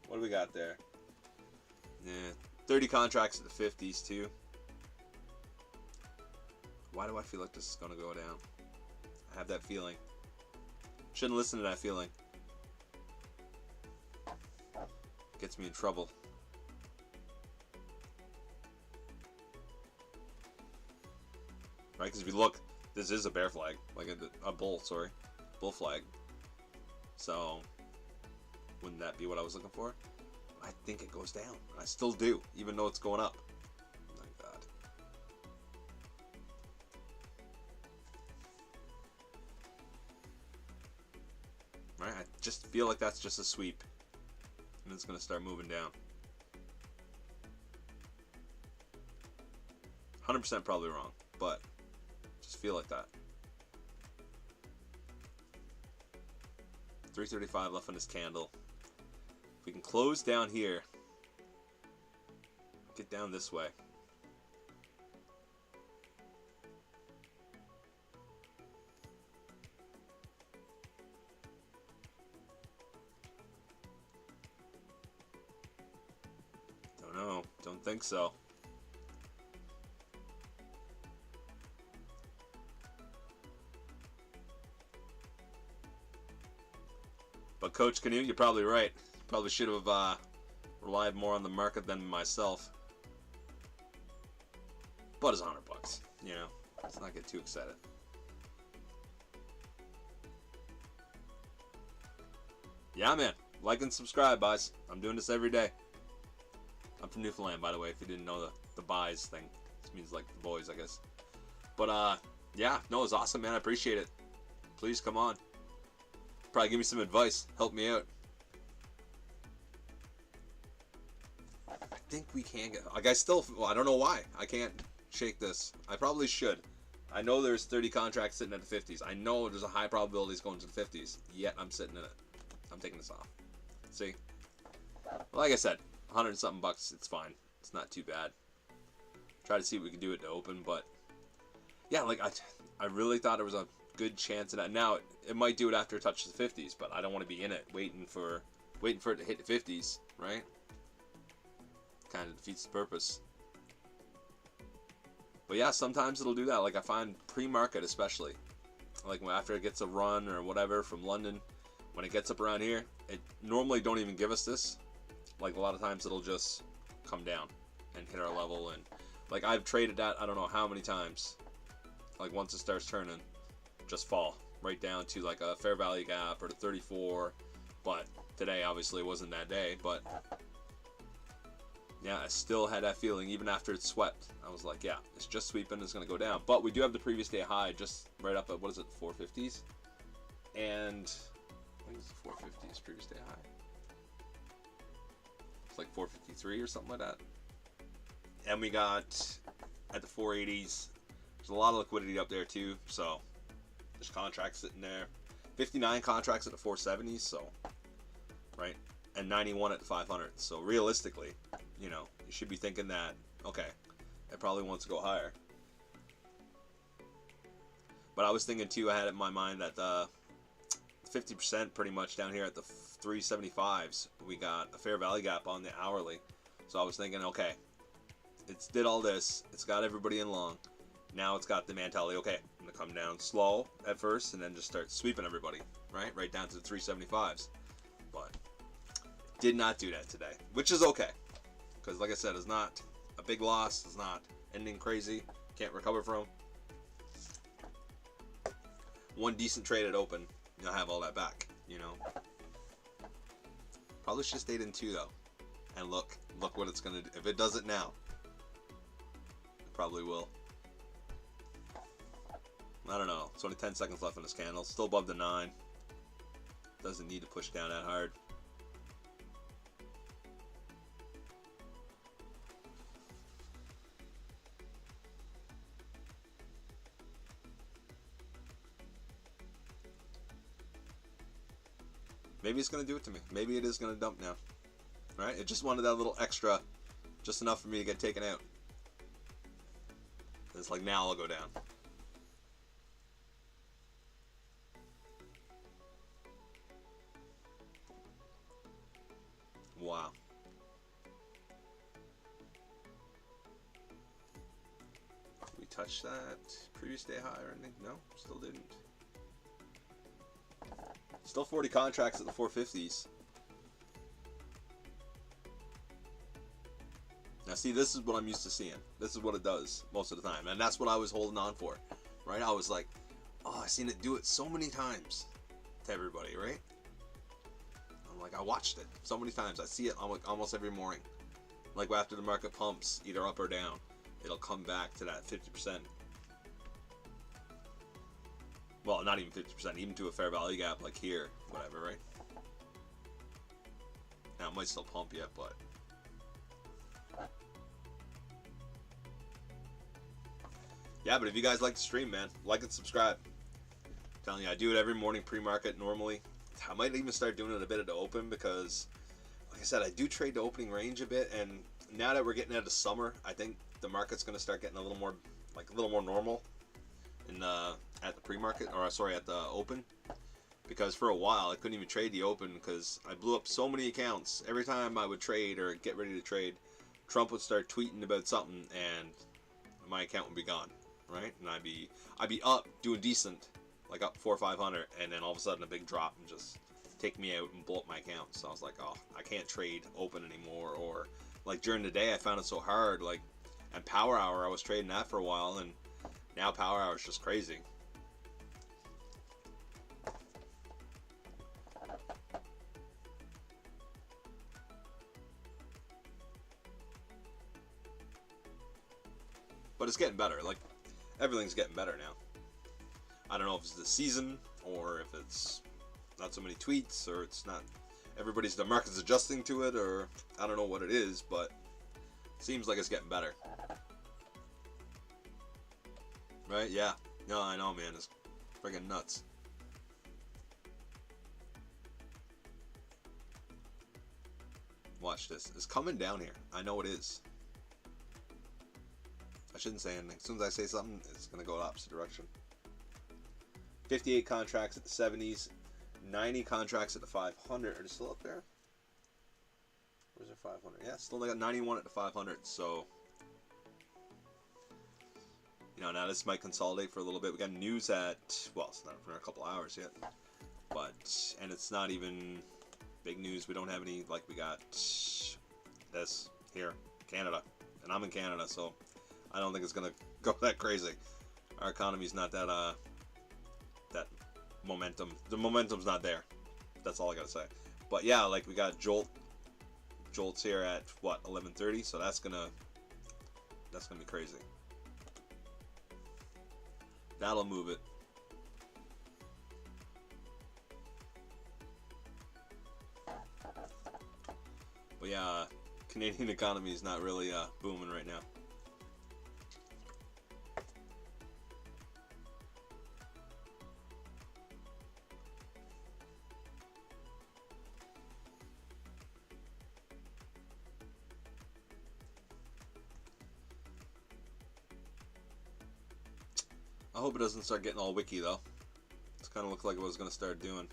What do we got there? Yeah, 30 contracts at the 50s too. Why do I feel like this is going to go down? I have that feeling. Shouldn't listen to that feeling. Gets me in trouble. Right? Because if you look, this is a bear flag. Like a bull, sorry. Bull flag. So, wouldn't that be what I was looking for? I think it goes down. I still do, even though it's going up. Oh my God. Right? I just feel like that's just a sweep. And it's going to start moving down. 100% probably wrong, but just feel like that. 335 left on this candle. If we can close down here, get down this way. Don't know. Don't think so. But Coach Canute, you're probably right. Probably should have relied more on the market than myself. But it's $100, you know. Let's not get too excited. Yeah, man. Like and subscribe, guys. I'm doing this every day. I'm from Newfoundland, by the way, if you didn't know the buys thing. This means like the boys, I guess. But, yeah. No, it's awesome, man. I appreciate it. Please, come on. Probably give me some advice. Help me out. I think we can get... Like, I still... Well, I don't know why. I can't shake this. I probably should. I know there's 30 contracts sitting at the 50s. I know there's a high probability it's going to the 50s. Yet, I'm sitting in it. I'm taking this off. See? Like I said, 100 something bucks. It's fine. It's not too bad. Try to see if we can do it to open, but... Yeah, like, I really thought there was a good chance of that. Now, it might do it after it touches the 50s, but I don't want to be in it waiting for it to hit the 50s, right? Kind of defeats the purpose. But yeah, sometimes it'll do that. Like, I find pre-market especially, like after it gets a run or whatever from London, when it gets up around here, it normally don't even give us this. Like, a lot of times it'll just come down and hit our level, and like I've traded that I don't know how many times. Like, once it starts turning, just fall right down to like a fair value gap or to 34. But today obviously wasn't that day, but yeah, I still had that feeling even after it swept. I was like, yeah, it's just sweeping, it's gonna go down. But we do have the previous day high just right up at, what is it, 450s? And I think it's the 450s previous day high. It's like 453 or something like that. And we got at the 480s There's a lot of liquidity up there too, so there's contracts sitting there. 59 contracts at the 470s, so right, and 91 at the 500. So realistically, you know, you should be thinking that okay, it probably wants to go higher. But I was thinking too, I had it in my mind that the 50% pretty much down here at the 375s, we got a fair value gap on the hourly. So I was thinking, okay, it's did all this, it's got everybody in long. Now it's got the mentality, okay, I'm gonna come down slow at first and then just start sweeping everybody, right down to the 375s. But did not do that today, which is okay, because like I said, it's not a big loss, it's not anything crazy, can't recover from. One decent trade at open, you'll have all that back, you know. Probably should have stayed in 2 though, and look what it's gonna do. If it does it now, it probably will. I don't know. It's only 10 seconds left on this candle. Still above the 9. Doesn't need to push down that hard. Maybe it's going to do it to me. Maybe it is going to dump now. Right? It just wanted that little extra. Just enough for me to get taken out. It's like now I'll go down. Wow. We touched that previous day high or anything? No, still didn't. Still 40 contracts at the 450s. Now see, this is what I'm used to seeing. This is what it does most of the time. And that's what I was holding on for. Right? I was like, oh, I've seen it do it so many times to everybody, right? I'm like, I watched it so many times. I see it almost every morning. Like after the market pumps, either up or down, it'll come back to that 50%. Well, not even 50%, even to a fair value gap like here, whatever, right? Now, it might still pump yet, but... yeah, but if you guys like the stream, man, like and subscribe. I'm telling you, I do it every morning pre-market normally. I might even start doing it a bit at the open because, like I said, I do trade the opening range a bit, and now that we're getting into summer, I think the market's going to start getting a little more normal in at the pre-market, or sorry, at the open, because for a while I couldn't even trade the open because I blew up so many accounts. Every time I would trade or get ready to trade, Trump would start tweeting about something and my account would be gone, right? And I'd be up doing decent, like up 400 or 500, and then all of a sudden a big drop and just take me out and blow up my account. So I was like, oh, I can't trade open anymore. Or like during the day I found it so hard, like, and Power Hour, I was trading that for a while, and now Power Hour is just crazy. But it's getting better. Like, everything's getting better now. I don't know if it's the season, or if it's not so many tweets, or it's not... the market's adjusting to it, or I don't know what it is, but it seems like it's getting better. Right? Yeah. No, I know, man. It's friggin' nuts. Watch this. It's coming down here. I know it is. I shouldn't say anything. As soon as I say something, it's going to go the opposite direction. 58 contracts at the 70s. 90 contracts at the 500. Are they still up there? Where's their 500? Yeah, still got 91 at the 500. So, you know, now this might consolidate for a little bit. We got news at, well, it's not for a couple hours yet. But, and it's not even big news. We don't have any, like, we got this here, Canada. And I'm in Canada, so I don't think it's gonna go that crazy. Our economy's not that that momentum. The momentum's not there. That's all I gotta say. But yeah, like we got Jolt's here at what, 11:30. So that's gonna be crazy. That'll move it. But yeah, Canadian economy is not really booming right now. I hope it doesn't start getting all wiki though. It's kind of looked like it was going to start doing.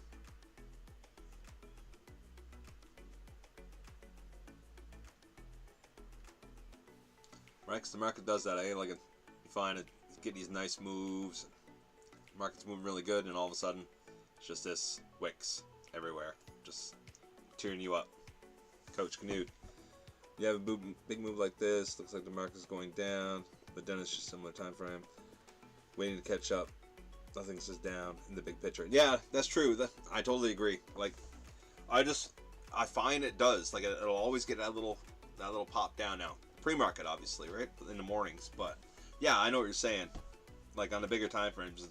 Right, because the market does that, eh? Like, you find it, you get these nice moves, the market's moving really good, and all of a sudden, it's just this wicks everywhere, just tearing you up. Coach Canute. You have a big move like this, looks like the market's going down, but then it's just similar time frame, waiting to catch up. Nothing's just down in the big picture. Yeah, that's true. I totally agree. Like, I find it does. Like, it'll always get that little pop down now. Pre-market, obviously, right? In the mornings, but yeah, I know what you're saying. Like on the bigger time frames,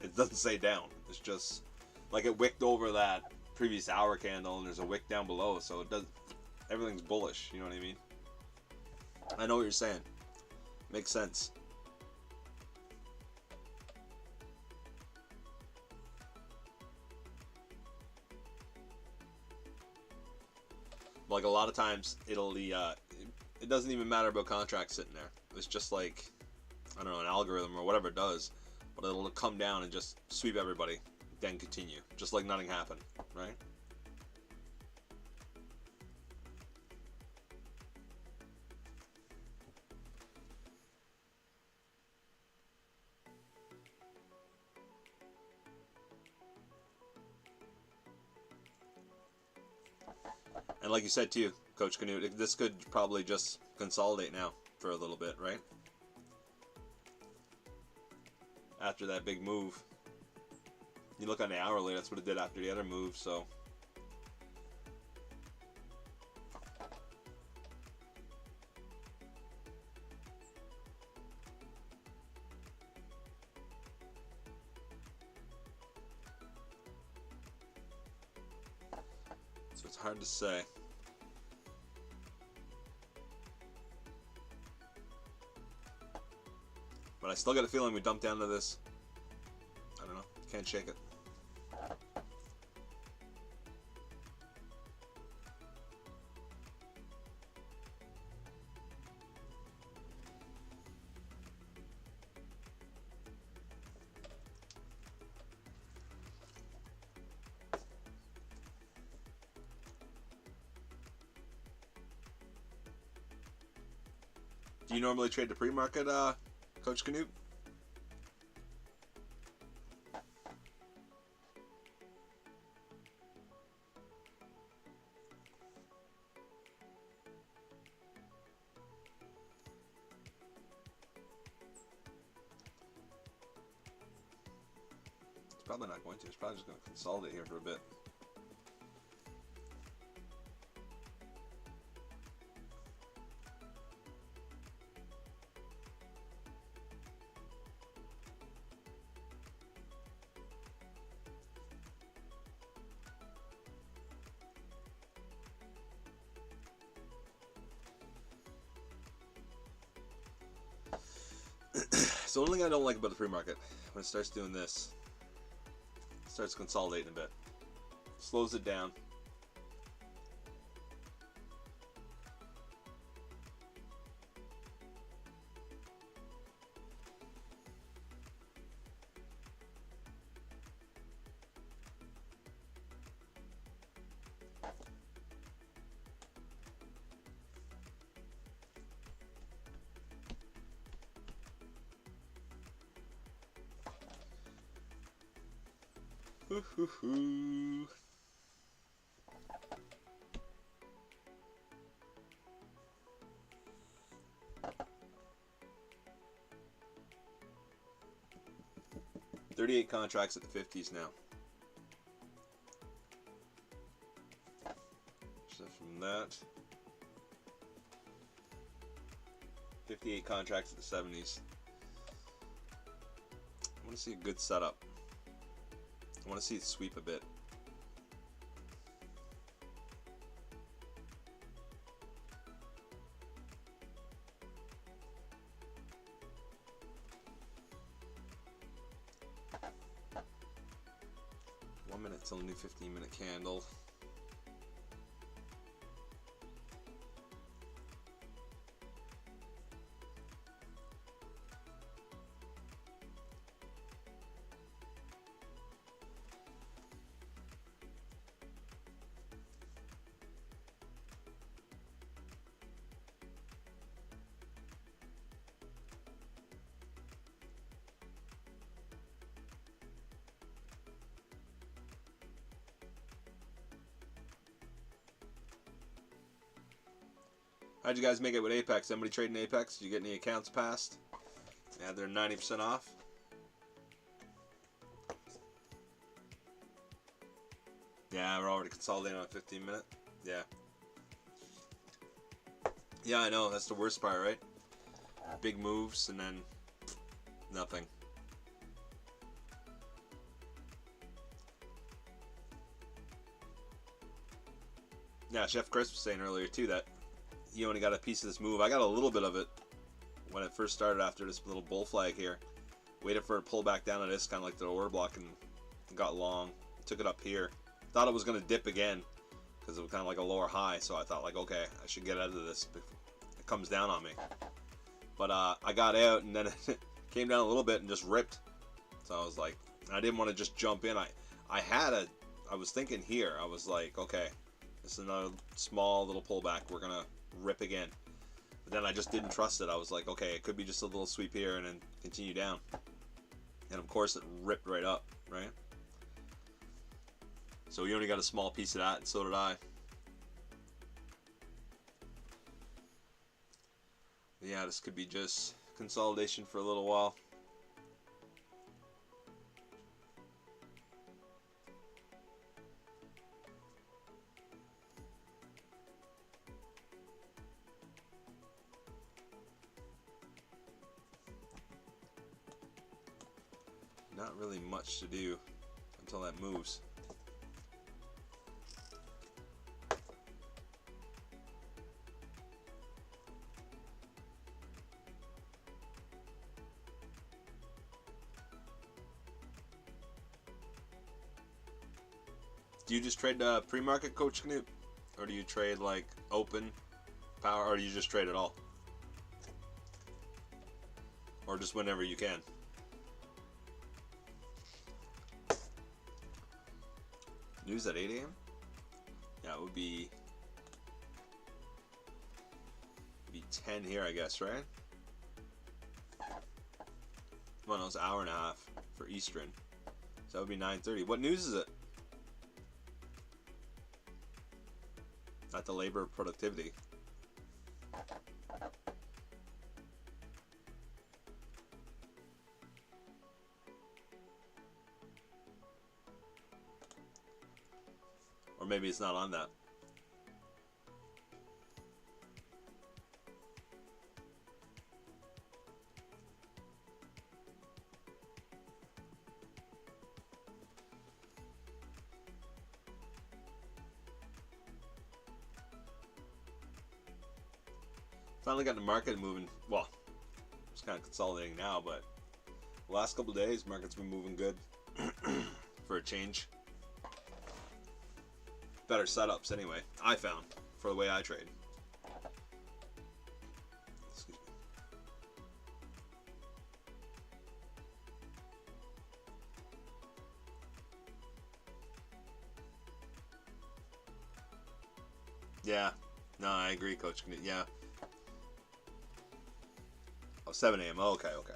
it doesn't say down. It's just like it wicked over that previous hour candle, and there's a wick down below, so it does. Everything's bullish. You know what I mean? I know what you're saying. Makes sense. Like a lot of times, it doesn't even matter about contracts sitting there. It's just like, I don't know, an algorithm or whatever it does, but it'll come down and just sweep everybody, then continue, just like nothing happened, right? And like you said too, Coach Canute, this could probably just consolidate now for a little bit, right? After that big move. You look on the hourly, that's what it did after the other move, so. So it's hard to say. But I still got a feeling we dumped down to this. I don't know. Can't shake it. Do you normally trade the pre-market, Coach Canute? It's probably not going to. It's probably just going to consolidate here for a bit. So the only thing I don't like about the pre-market, when it starts doing this, it starts consolidating a bit. Slows it down. Hoo-hoo-hoo. $38 contracts at the 50s now. So from that, 58 contracts at the 70s. I want to see a good setup. I want to see it sweep a bit. One minute till a new 15-minute candle. How'd you guys make it with Apex? Anybody trading Apex? Did you get any accounts passed? Yeah, they're 90% off. Yeah, we're already consolidating on a 15-minute. Yeah. Yeah, I know. That's the worst part, right? Big moves and then nothing. Yeah, Chef Chris was saying earlier too that he only got a piece of this move. I got a little bit of it when it first started after this little bull flag here. Waited for it to pull back down to this, kind of like the order block, and got long. Took it up here. Thought it was going to dip again because it was kind of like a lower high, so I thought like, okay, I should get out of this before it comes down on me. But I got out and then it came down a little bit and just ripped. So I was like, I didn't want to just jump in. I was thinking here, I was like, okay, this is another small little pullback. We're going to rip again. But then I just didn't trust it. I was like, okay, it could be just a little sweep here and then continue down. And of course it ripped right up, right? So we only got a small piece of that, and so did I. Yeah, this could be just consolidation for a little while. Not really much to do until that moves. Do you just trade pre-market, Coach Knut? Or do you trade like open power, or do you just trade it all? Or just whenever you can? News at 8 a.m.? Yeah, it would be 10 here, I guess, right? Come on, it's an hour and a half for Eastern. So that would be 9:30. What news is it? Not the labor productivity. Or maybe it's not on that. Finally got the market moving. Well, it's kind of consolidating now, but the last couple of days, market's been moving good for a change. Better setups, anyway. I found for the way I trade. Excuse me. Yeah. No, I agree, Coach. Yeah. Oh, 7 a.m. Oh, okay, okay.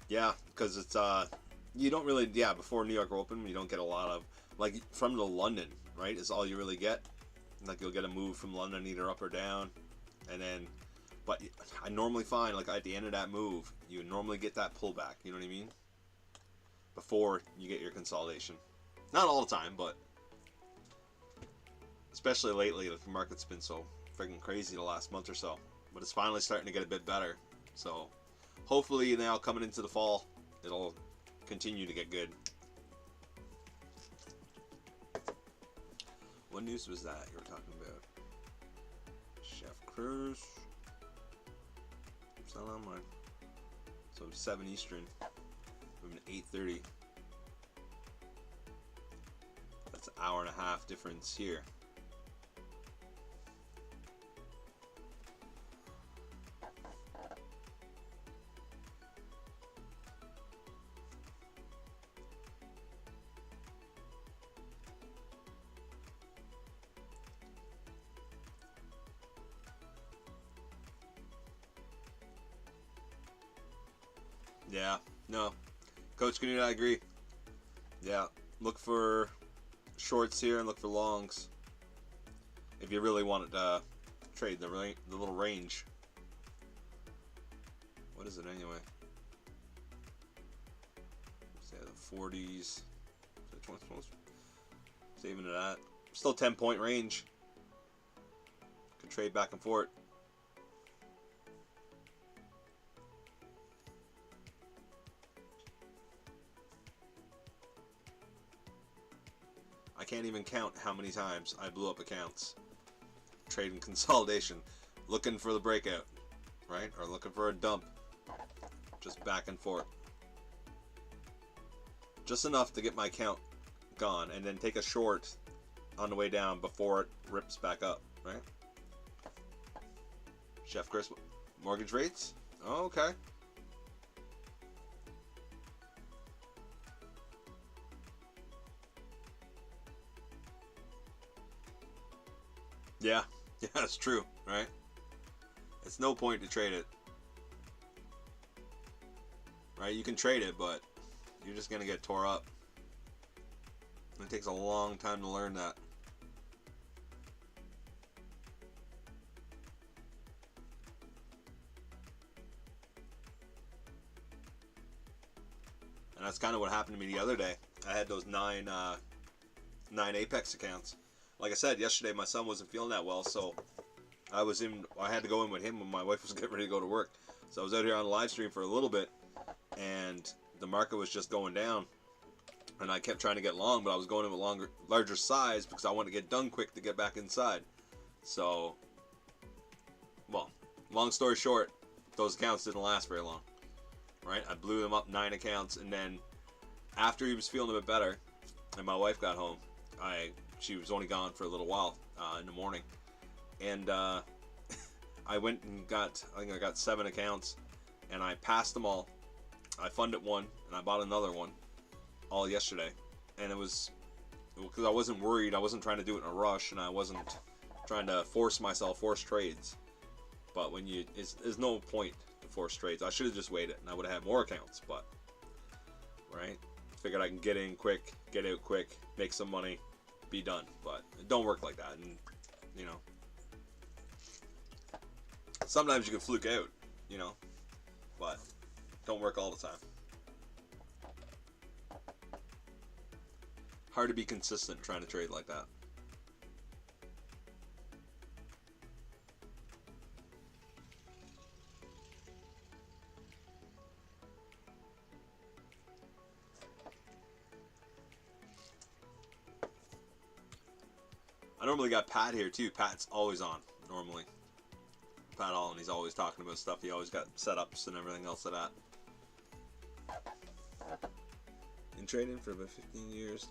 Yeah, because it's you don't really, yeah, before New York Open, you don't get a lot of, like, from the London, right, is all you really get. Like, you'll get a move from London either up or down, and then, but I normally find, like, at the end of that move, you normally get that pullback, you know what I mean? Before you get your consolidation. Not all the time, but especially lately, the market's been so freaking crazy the last month or so. But it's finally starting to get a bit better. So hopefully now coming into the fall, it'll continue to get good. What news was that you were talking about? Chef Cruz. It's not on mine. So 7 Eastern. From 8:30. That's an hour and a half difference here. Yeah, no. Coach Canute, I agree. Yeah, look for shorts here and look for longs. If you really wanted to trade the little range. What is it anyway? Say the 40s. Saving it at. Still 10-point range. Could trade back and forth. I can't even count how many times I blew up accounts. Trading consolidation. Looking for the breakout. Right? Or looking for a dump. Just back and forth. Just enough to get my account gone. And then take a short on the way down before it rips back up. Right? Chef Chris, mortgage rates? Oh, okay. Yeah, that's true, right? It's no point to trade it. Right? You can trade it, but you're just gonna get tore up. It takes a long time to learn that. And that's kind of what happened to me the other day. I had those nine Apex accounts. Like I said, yesterday my son wasn't feeling that well, so I had to go in with him when my wife was getting ready to go to work. So I was out here on the live stream for a little bit, and the market was just going down. And I kept trying to get long, but I was going in with larger size because I wanted to get done quick to get back inside. So, well, long story short, those accounts didn't last very long. Right? I blew them up 9 accounts, and then after he was feeling a bit better, and my wife got home, she was only gone for a little while in the morning, and I went and I think I got 7 accounts, and I passed them all. I funded one, and I bought another one, all yesterday, and it was because I wasn't worried. I wasn't trying to do it in a rush, and I wasn't trying to force trades. But when there's no point to force trades. I should have just waited, and I would have had more accounts. But right, figured I can get in quick, get out quick, make some money, be done. But it don't work like that, and you know, sometimes you can fluke out, you know, but don't work all the time. Hard to be consistent trying to trade like that. I normally got Pat here too. Pat's always on, normally. Pat Allen, he's always talking about stuff. He always got setups and everything else of that. In trading for about 15 years.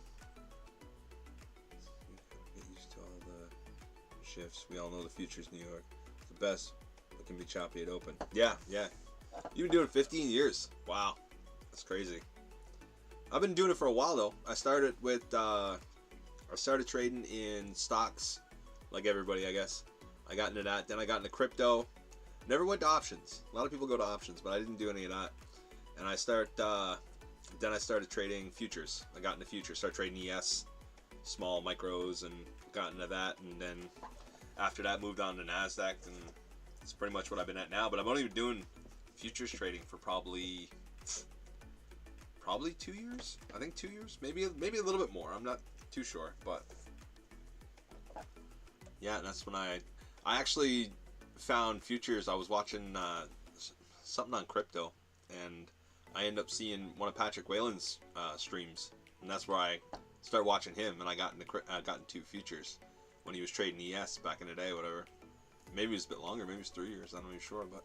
Get used to all the shifts. We all know the futures New York. It's the best. It can be choppy at open. Yeah, yeah. You've been doing it 15 years. Wow. That's crazy. I've been doing it for a while though. I started trading in stocks, like everybody, I guess. I got into that. Then I got into crypto. Never went to options. A lot of people go to options, but I didn't do any of that. And then I started trading futures. I got into futures. Started trading ES, small micros, and got into that. And then after that, moved on to NASDAQ, and it's pretty much what I've been at now. But I've only been doing futures trading for probably 2 years. I think 2 years, maybe a little bit more. I'm not too sure, but yeah, that's when I actually found futures. I was watching something on crypto, and I ended up seeing one of Patrick Whalen's streams, and that's where I started watching him, and I got into futures when he was trading ES back in the day, whatever. Maybe it was a bit longer, maybe it was 3 years, I'm not even sure, but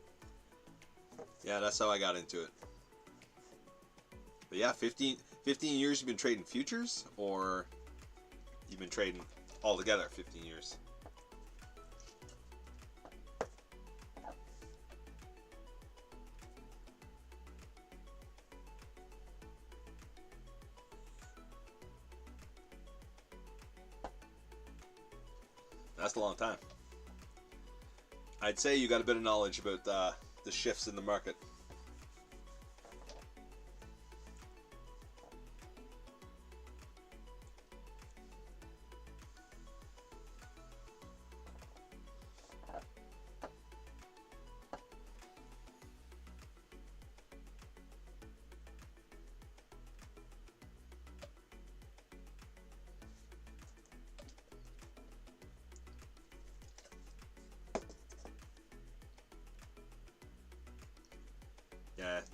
yeah, that's how I got into it. But yeah, 15 years you've been trading futures, or you've been trading altogether 15 years? That's a long time. I'd say you got a bit of knowledge about the shifts in the market.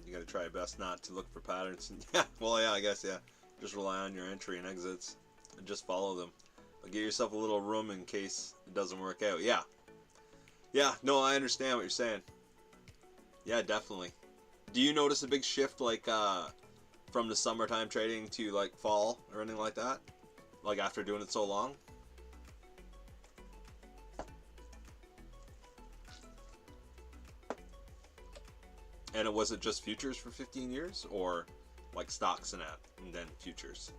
You got to try your best not to look for patterns. Yeah, well, yeah, I guess, yeah. Just rely on your entry and exits and just follow them. But give yourself a little room in case it doesn't work out. Yeah. Yeah, no, I understand what you're saying. Yeah, definitely. Do you notice a big shift, like, from the summertime trading to, like, fall or anything like that? Like, after doing it so long? And was it just futures for 15 years? Or, like, stocks and that, and then futures?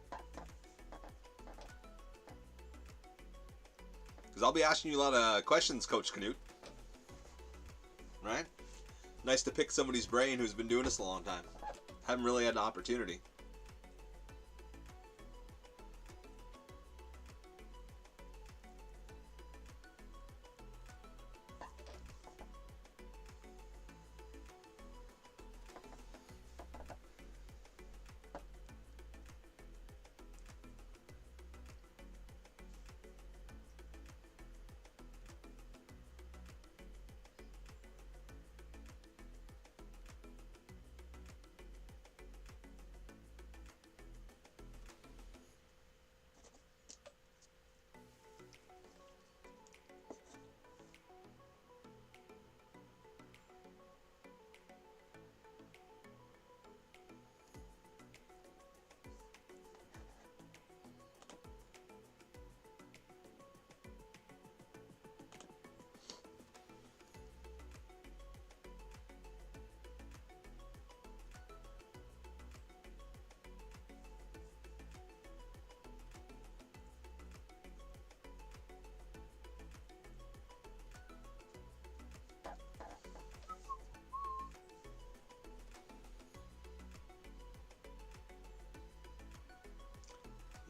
Because I'll be asking you a lot of questions, Coach Canute. Right? Nice to pick somebody's brain who's been doing this a long time. Haven't really had an opportunity.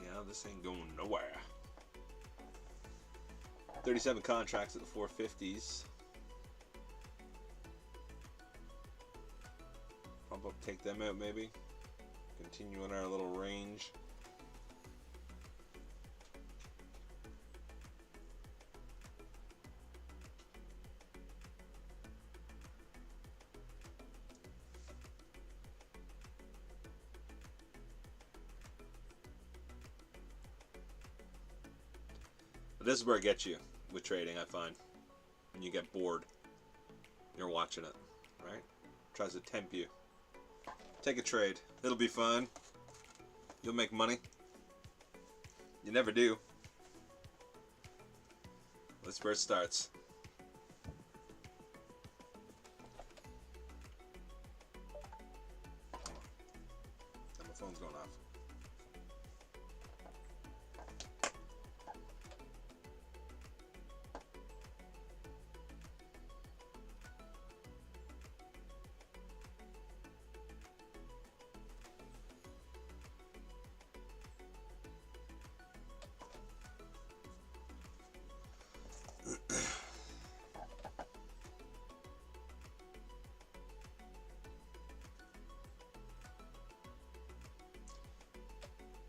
Yeah, this ain't going nowhere. 37 contracts at the 450s. Pump up, take them out maybe. Continue in our little range. But this is where it gets you with trading, I find. When you get bored, you're watching it, right? Tries to tempt you. Take a trade. It'll be fun. You'll make money. You never do. That's where it starts. And my phone's going off.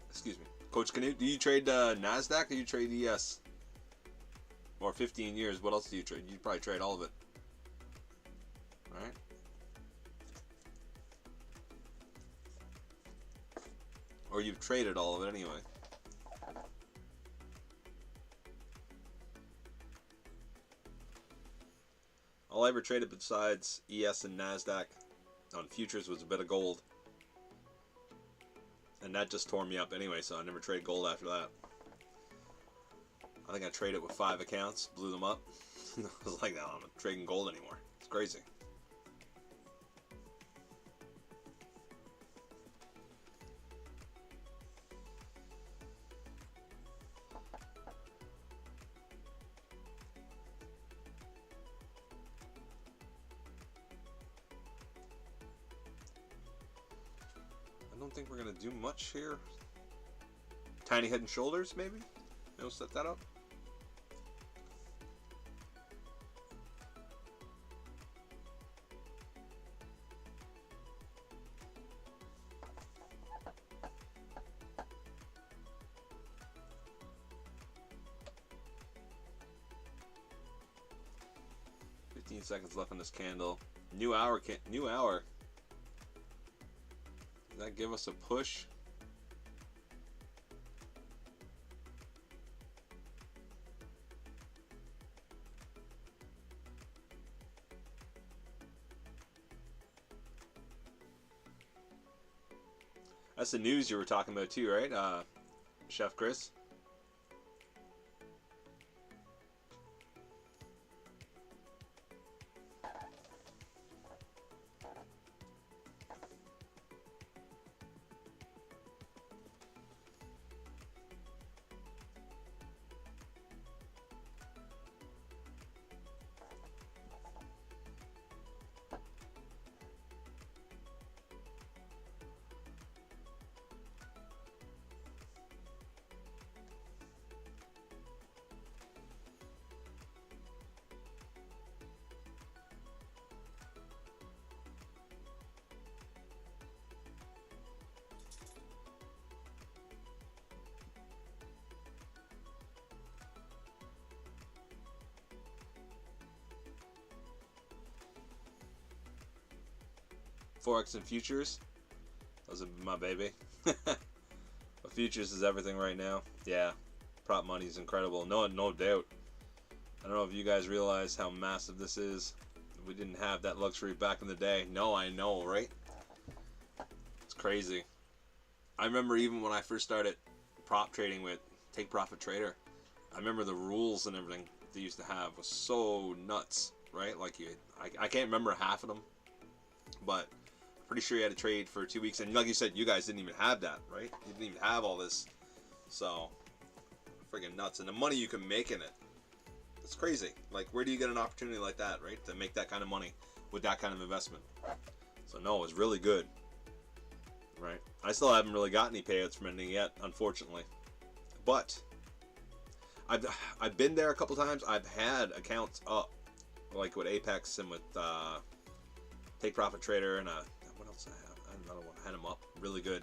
Excuse me. Coach Canute, do you trade NASDAQ or do you trade ES? Or 15 years, what else do you trade? You probably trade all of it. Right? Or you've traded all of it anyway. All I ever traded besides ES and NASDAQ on futures was a bit of gold. And that just tore me up anyway, so I never traded gold after that. I think I traded with 5 accounts, blew them up. I was like, no, I'm not trading gold anymore. It's crazy. I don't think we're going to do much here. Tiny head and shoulders, maybe? We'll set that up. Seconds left on this candle. New hour. Does that give us a push? That's the news you were talking about too, right, Chef Chris? Forex and futures, those are my baby. But futures is everything right now. Yeah, prop money is incredible. No doubt. I don't know if you guys realize how massive this is. We didn't have that luxury back in the day. No, I know, right? It's crazy. I remember even when I first started prop trading with Take Profit Trader, I remember the rules and everything they used to have was so nuts, right? Like I can't remember half of them, but pretty sure you had to trade for 2 weeks, and like you said, you guys didn't even have that, right? You didn't even have all this, so friggin' nuts. And the money you can make in it, it's crazy. Like, where do you get an opportunity like that, right, to make that kind of money with that kind of investment? So no, it's really good, right? I still haven't really got any payouts from anything yet, unfortunately, but I've been there a couple times. I've had accounts up, like with Apex and with Take Profit Trader, and what else I have? I have another one. I had them up really good,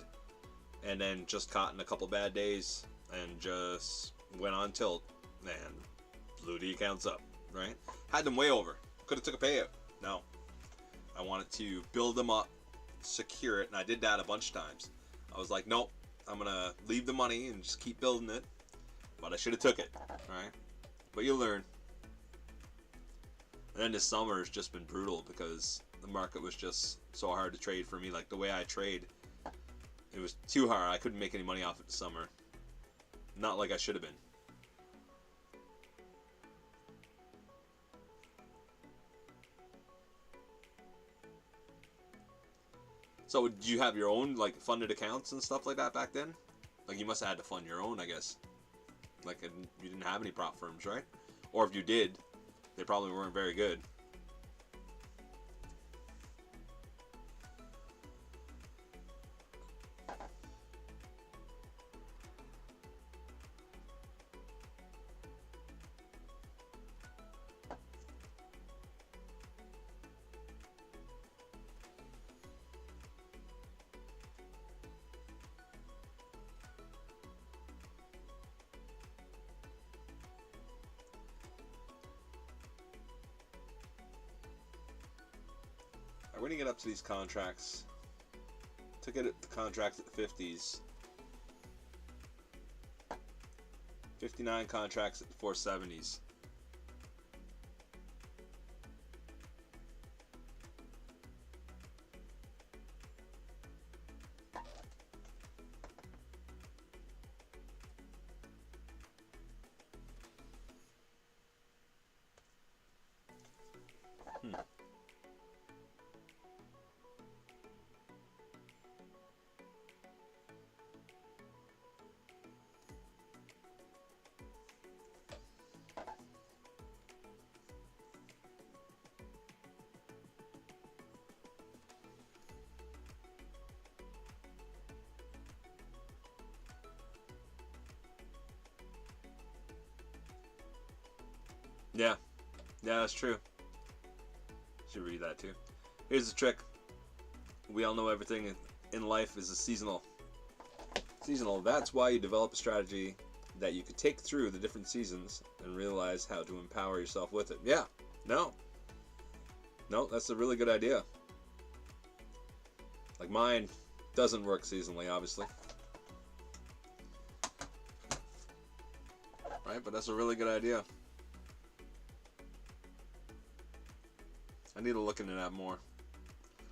and then just caught in a couple bad days and just went on tilt and blew the accounts up, right? Had them way over. Could have took a payout. No, I wanted to build them up, secure it, and I did that a bunch of times. I was like, nope, I'm gonna leave the money and just keep building it, but I should have took it, right? But you learn. And then this summer has just been brutal because the market was just so hard to trade for me. Like, the way I trade, it was too hard. I couldn't make any money off it this summer. Not like I should have been. So did you have your own, like, funded accounts and stuff like that back then? Like, you must have had to fund your own, I guess. Like, you didn't have any prop firms, right? Or if you did, they probably weren't very good. We're gonna get up to these contracts. To get the contracts at the 50s. 59 contracts at the 470s. Yeah, that's true. Should read that too. Here's the trick. We all know everything in life is a seasonal. Seasonal. That's why you develop a strategy that you could take through the different seasons and realize how to empower yourself with it. Yeah. No, that's a really good idea. Like mine, Doesn't work seasonally, obviously. Right, but that's a really good idea. I need to look into that more.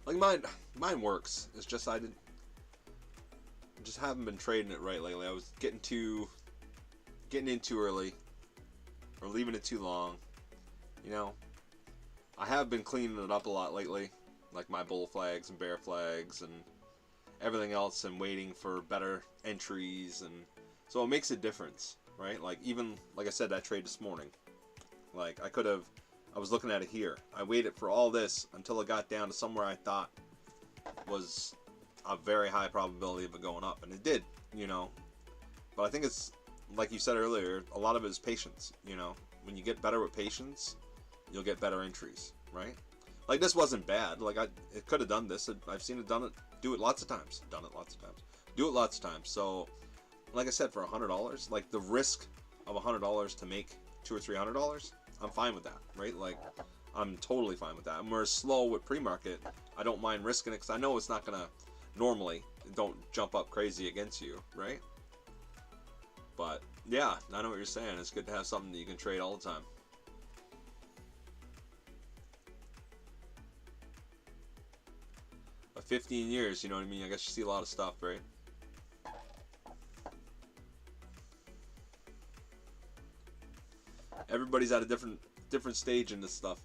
Like mine works. It's just I just haven't been trading it right lately. I was getting in too early, or leaving it too long. You know, I have been cleaning it up a lot lately, like my bull flags and bear flags and everything else, and waiting for better entries, and so it makes a difference, right? Like even like I said, that trade this morning, like I was looking at it here. I waited for all this until it got down to somewhere I thought was a very high probability of it going up, and it did, you know. But I think it's like you said earlier, a lot of it is patience, you know. When you get better with patience, you'll get better entries, right? Like this wasn't bad. Like it could have done this. I've seen it do it lots of times. Do it lots of times. So, like I said, for $100, like the risk of $100 to make $200 or $300, I'm fine with that, right? Like I'm totally fine with that. And whereas slow with pre-market, I don't mind risking it because I know it's not gonna normally don't jump up crazy against you, right? But yeah, I know what you're saying. It's good to have something that you can trade all the time. But 15 years, you know what I mean? I guess you see a lot of stuff, right? Everybody's at a different stage in this stuff.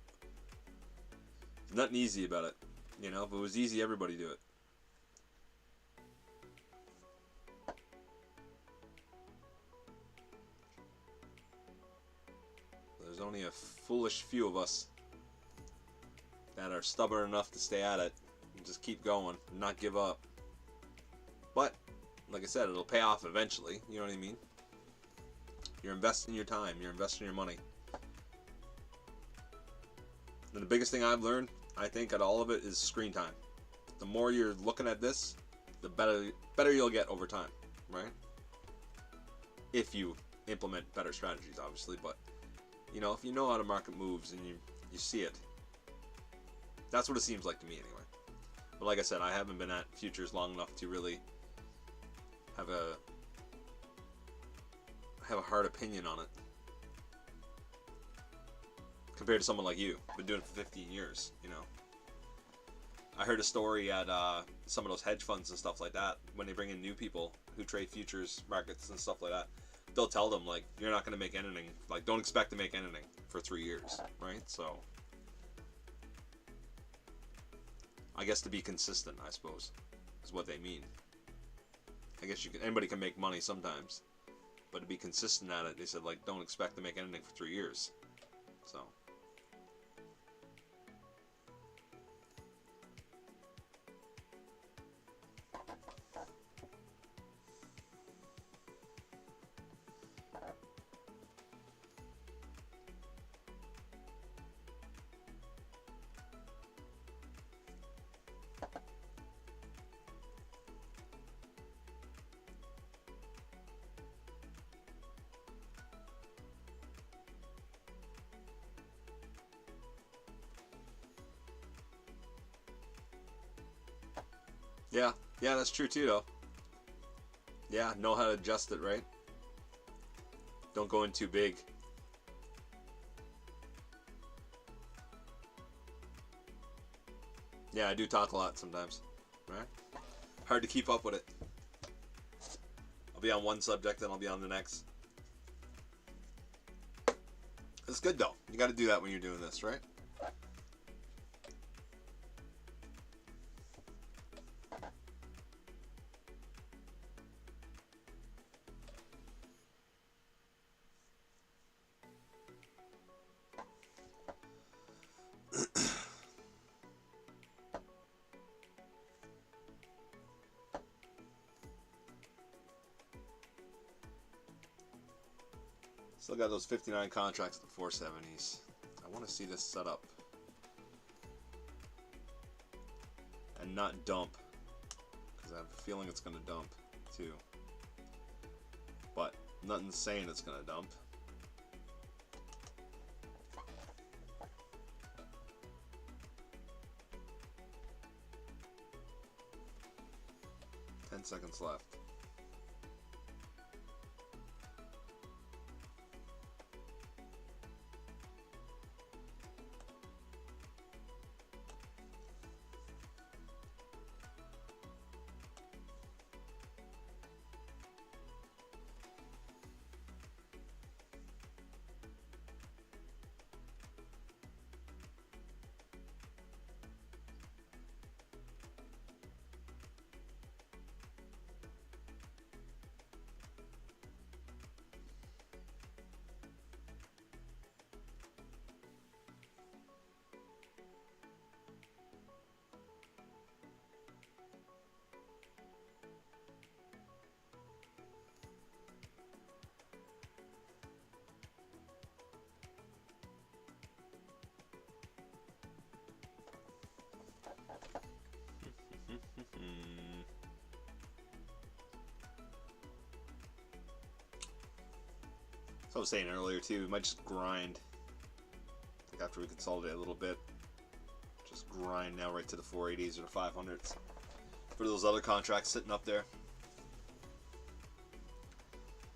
There's nothing easy about it. You know, if it was easy, everybody do it. There's only a foolish few of us that are stubborn enough to stay at it and just keep going and not give up. But, like I said, it'll pay off eventually. You know what I mean? You're investing your time. You're investing your money. And the biggest thing I've learned, I think, out of all of it is screen time. The more you're looking at this, the better you'll get over time, right? If you implement better strategies, obviously. But, you know, if you know how the market moves and you see it, that's what it seems like to me anyway. But like I said, I haven't been at futures long enough to really have a hard opinion on it compared to someone like you. Been doing it for 15 years, you know. I heard a story at some of those hedge funds and stuff like that, when they bring in new people who trade futures markets and stuff like that, they'll tell them, like, you're not going to make anything, like, don't expect to make anything for 3 years, right? So I guess to be consistent, I suppose, is what they mean. I guess anybody can make money sometimes, but to be consistent at it, they said, like, don't expect to make anything for 3 years. So yeah, that's true too, though. Yeah, know how to adjust it, right? Don't go in too big. Yeah, I do talk a lot sometimes, right? Hard to keep up with it. I'll be on one subject, then I'll be on the next. It's good, though. You got to do that when you're doing this, right? Still got those 59 contracts at the 470s. I want to see this set up and not dump, because I have a feeling it's going to dump too. But nothing's saying it's going to dump. seconds left. So I was saying earlier too, we might just grind. Like after we consolidate a little bit, just grind now right to the 480s or the 500s for those other contracts sitting up there.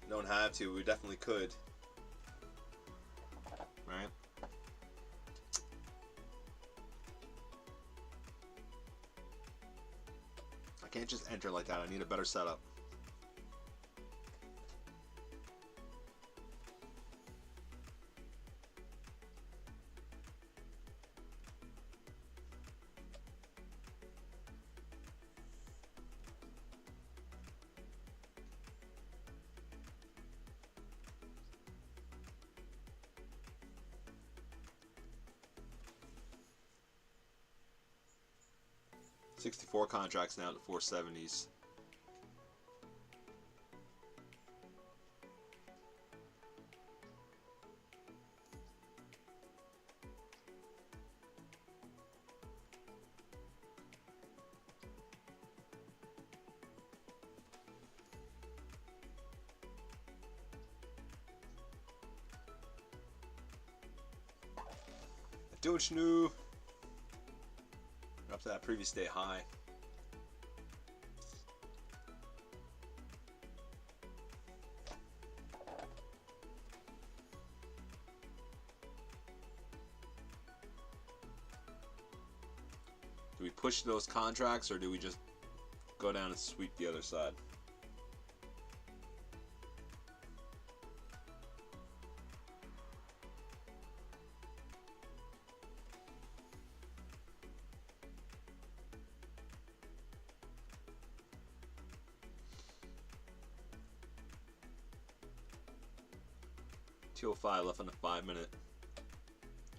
Don't have to, we definitely could. Right? I can't just enter like that, I need a better setup. $64 contracts now to 470s. Doge new. Up to that previous day high. Do we push those contracts or do we just go down and sweep the other side? $2:05 left on the 5-minute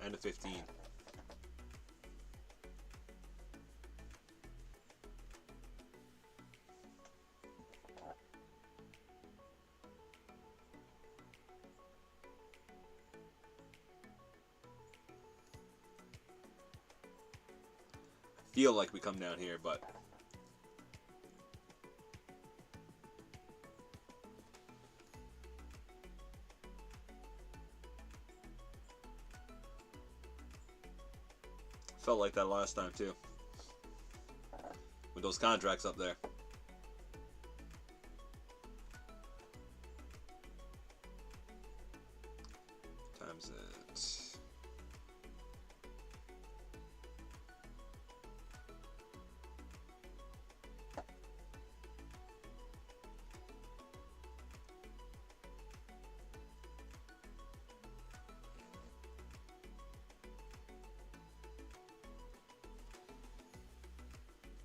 and the 15. I feel like we come down here, but felt like that last time too with those contracts up there. Times it.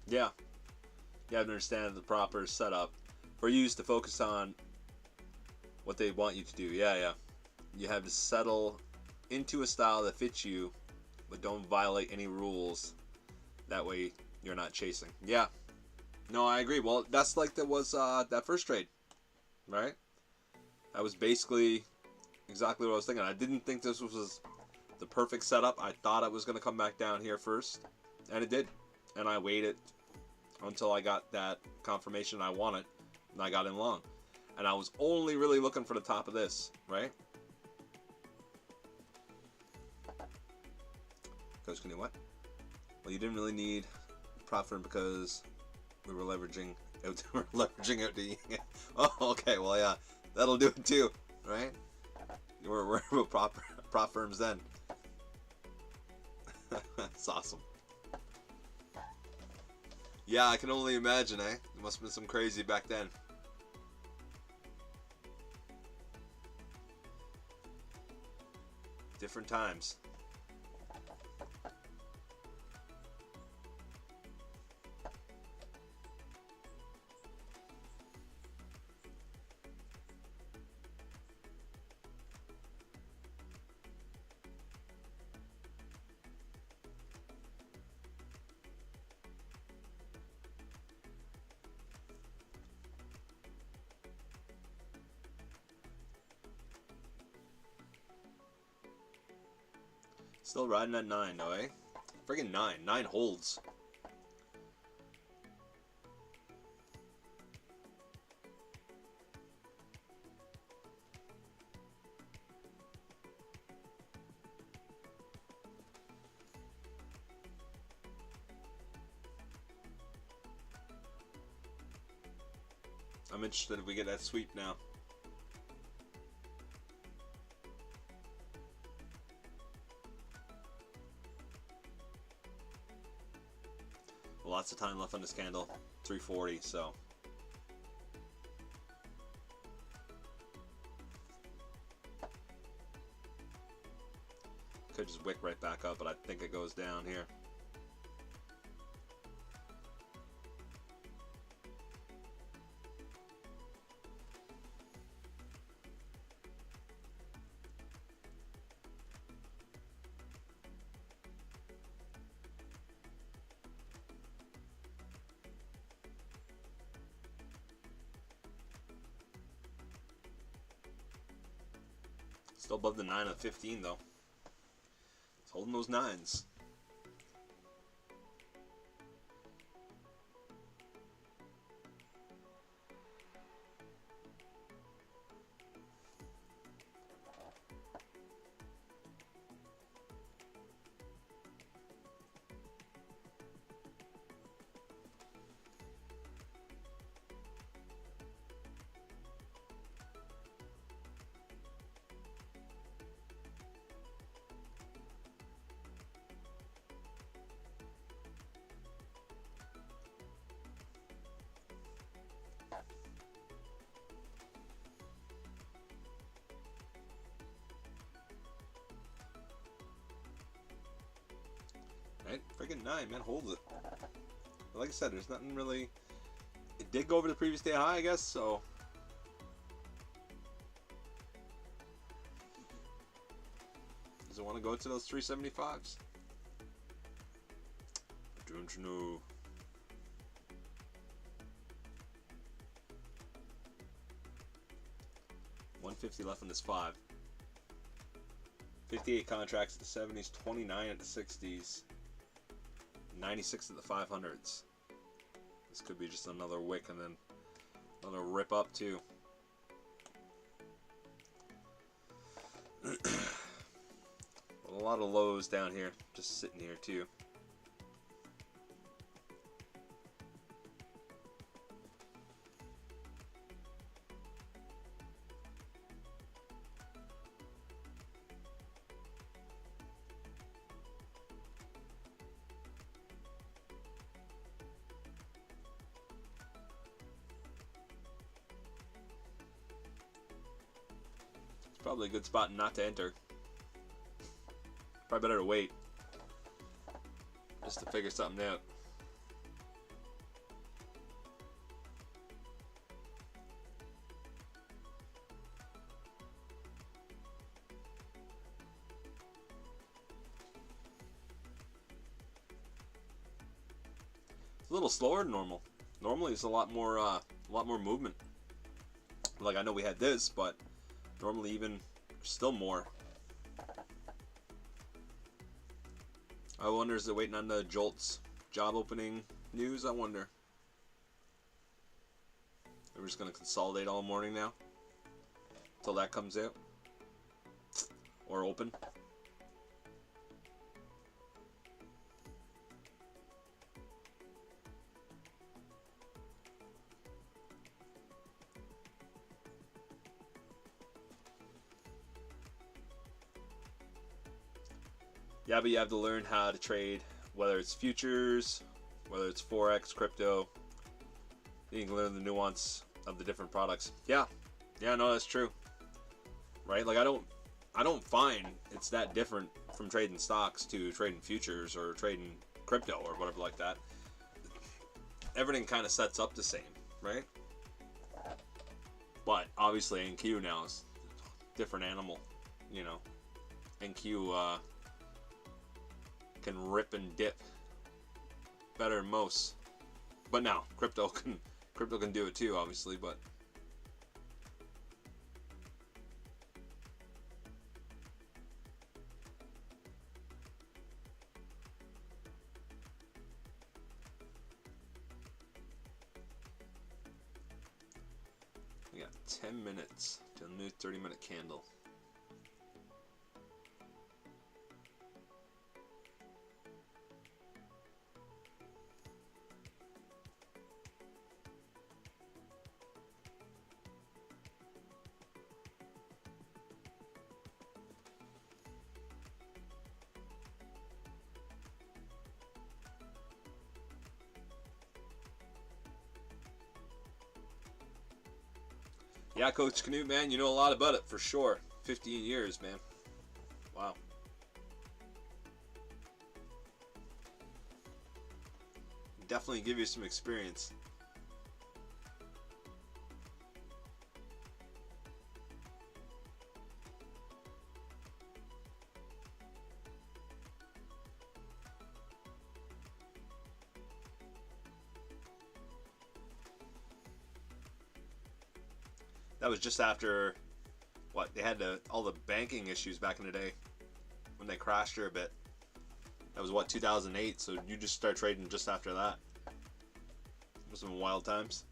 Yeah, you have to understand the proper setup for you to focus on what they want you to do. Yeah. You have to settle into a style that fits you, but don't violate any rules. That way you're not chasing. Yeah. No, I agree. Well, that's like that was that first trade, right? That was basically exactly what I was thinking. I didn't think this was the perfect setup. I thought I was going to come back down here first, and it did. And I waited until I got that confirmation I wanted, and I got in long. And I was only really looking for the top of this, right? Coach, can you what? Well, you didn't really need profit because we were leveraging We're leveraging out the... Oh, okay, well, yeah. That'll do it too, right? We're prop firms then. That's awesome. Yeah, I can only imagine, eh? It must have been some crazy back then. Different times. Still riding at 9, though, eh? Friggin' 9. 9 holds. I'm interested if we get that sweep now. Lots of time left on this candle. 340, so. Could just wick right back up, but I think it goes down here. Still above the 9 of 15 though. It's holding those 9s. Right? Friggin' 9, man, holds it. But like I said, there's nothing really... It did go over the previous day high, I guess, so... Does it want to go to those 375s? Don't you know? $150 left on this 5. 58 contracts at the 70s, 29 at the 60s, 96 at the 500s. This could be just another wick and then another rip up too. A lot of lows down here, just sitting here too. Probably a good spot not to enter. Probably better to wait. Just to figure something out. It's a little slower than normal. Normally it's a lot more movement. Like I know we had this, but normally even still more. I wonder, is it waiting on the Jolts job opening news? I wonder. We're just going to consolidate all morning now until that comes out or open. Yeah, but you have to learn how to trade, whether it's futures, whether it's forex, crypto. You can learn the nuance of the different products. Yeah, yeah, no, that's true. Right? Like I don't find it's that different from trading stocks to trading futures or trading crypto or whatever like that. Everything kind of sets up the same, right? But obviously NQ now is a different animal, you know. NQ can rip and dip better than most. But now crypto can do it too, obviously, but we got 10 minutes to a new 30-minute candle. Yeah, Coach Canute, man, you know a lot about it for sure. 15 years, man. Wow. Definitely give you some experience. That was just after, what, they had all the banking issues back in the day when they crashed here a bit. That was, what, 2008, so you just start trading just after that. It was some wild times.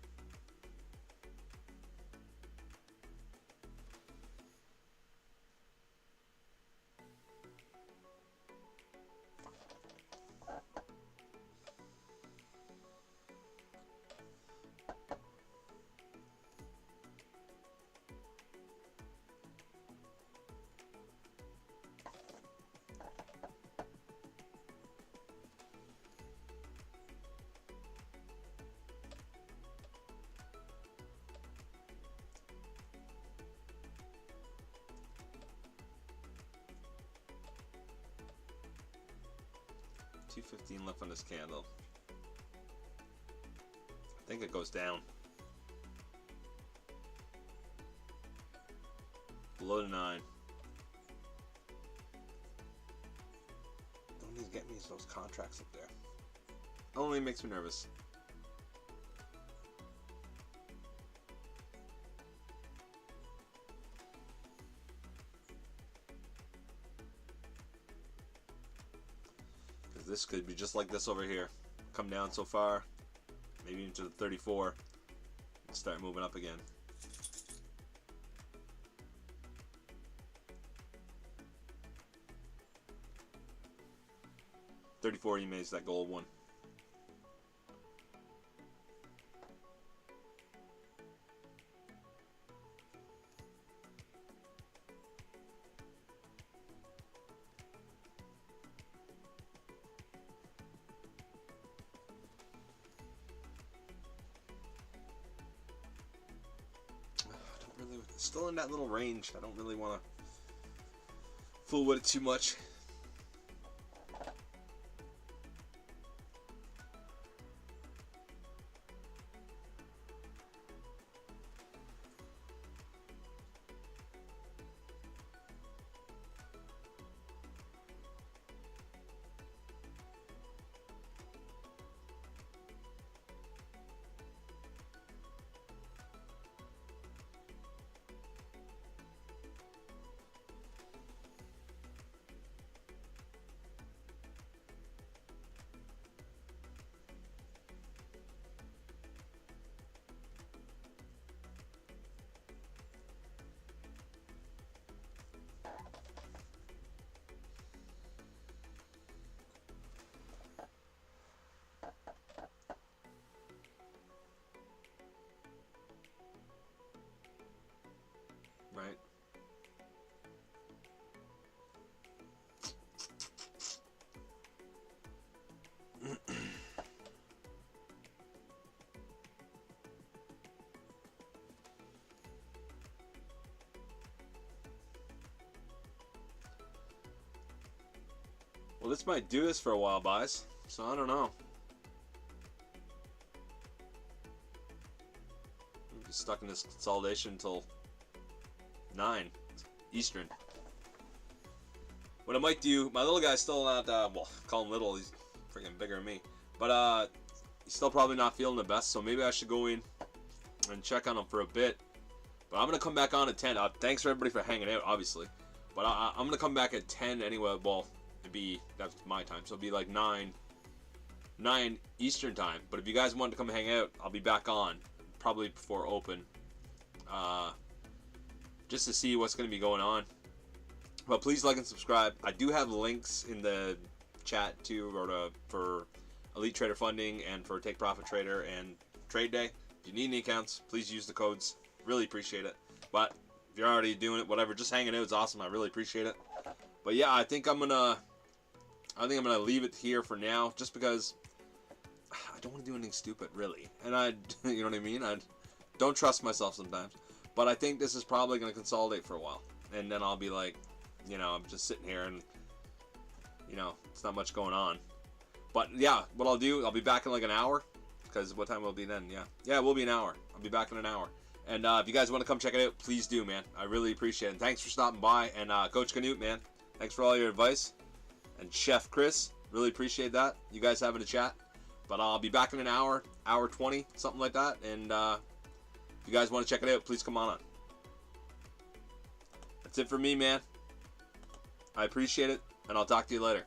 $2.15 left on this candle. I think it goes down. Below the 9. Don't need to get me those contracts up there. Only makes me nervous. Because this could be just like this over here. Come down so far, maybe into the 34, and start moving up again. $34 EMA is that gold one. Still in that little range. I don't really want to fool with it too much. Well, this might do this for a while, guys. So I don't know. I'm just stuck in this consolidation until 9 Eastern. What I might do, my little guy's still not, well, call him little, he's freaking bigger than me. But he's still probably not feeling the best, so maybe I should go in and check on him for a bit. But I'm going to come back on at 10. Thanks for everybody for hanging out, obviously. But I'm going to come back at 10 anyway. Well, that's my time, so it'll be like 9 Eastern time. But if you guys want to come hang out, I'll be back on probably before open, just to see what's going to be going on. But please like and subscribe. I do have links in the chat too, for Elite Trader Funding and for Take Profit Trader and Trade Day. If you need any accounts, please use the codes. Really appreciate it. But if you're already doing it, whatever, just hanging out is awesome. I really appreciate it. But yeah, I think I'm gonna leave it here for now, just because I don't want to do anything stupid, really. And you know what I mean? I don't trust myself sometimes. But I think this is probably gonna consolidate for a while, and then I'll be like, you know, I'm just sitting here and, you know, it's not much going on. But yeah, what I'll do, I'll be back in like an hour, because what time will it be then? Yeah, it will be an hour. I'll be back in an hour. And if you guys want to come check it out, please do, man. I really appreciate it. And thanks for stopping by. And Coach Canute, man, thanks for all your advice. And Chef Chris, really appreciate that. You guys having a chat. But I'll be back in an hour, hour 20, something like that. And if you guys want to check it out, please come on. That's it for me, man. I appreciate it, and I'll talk to you later.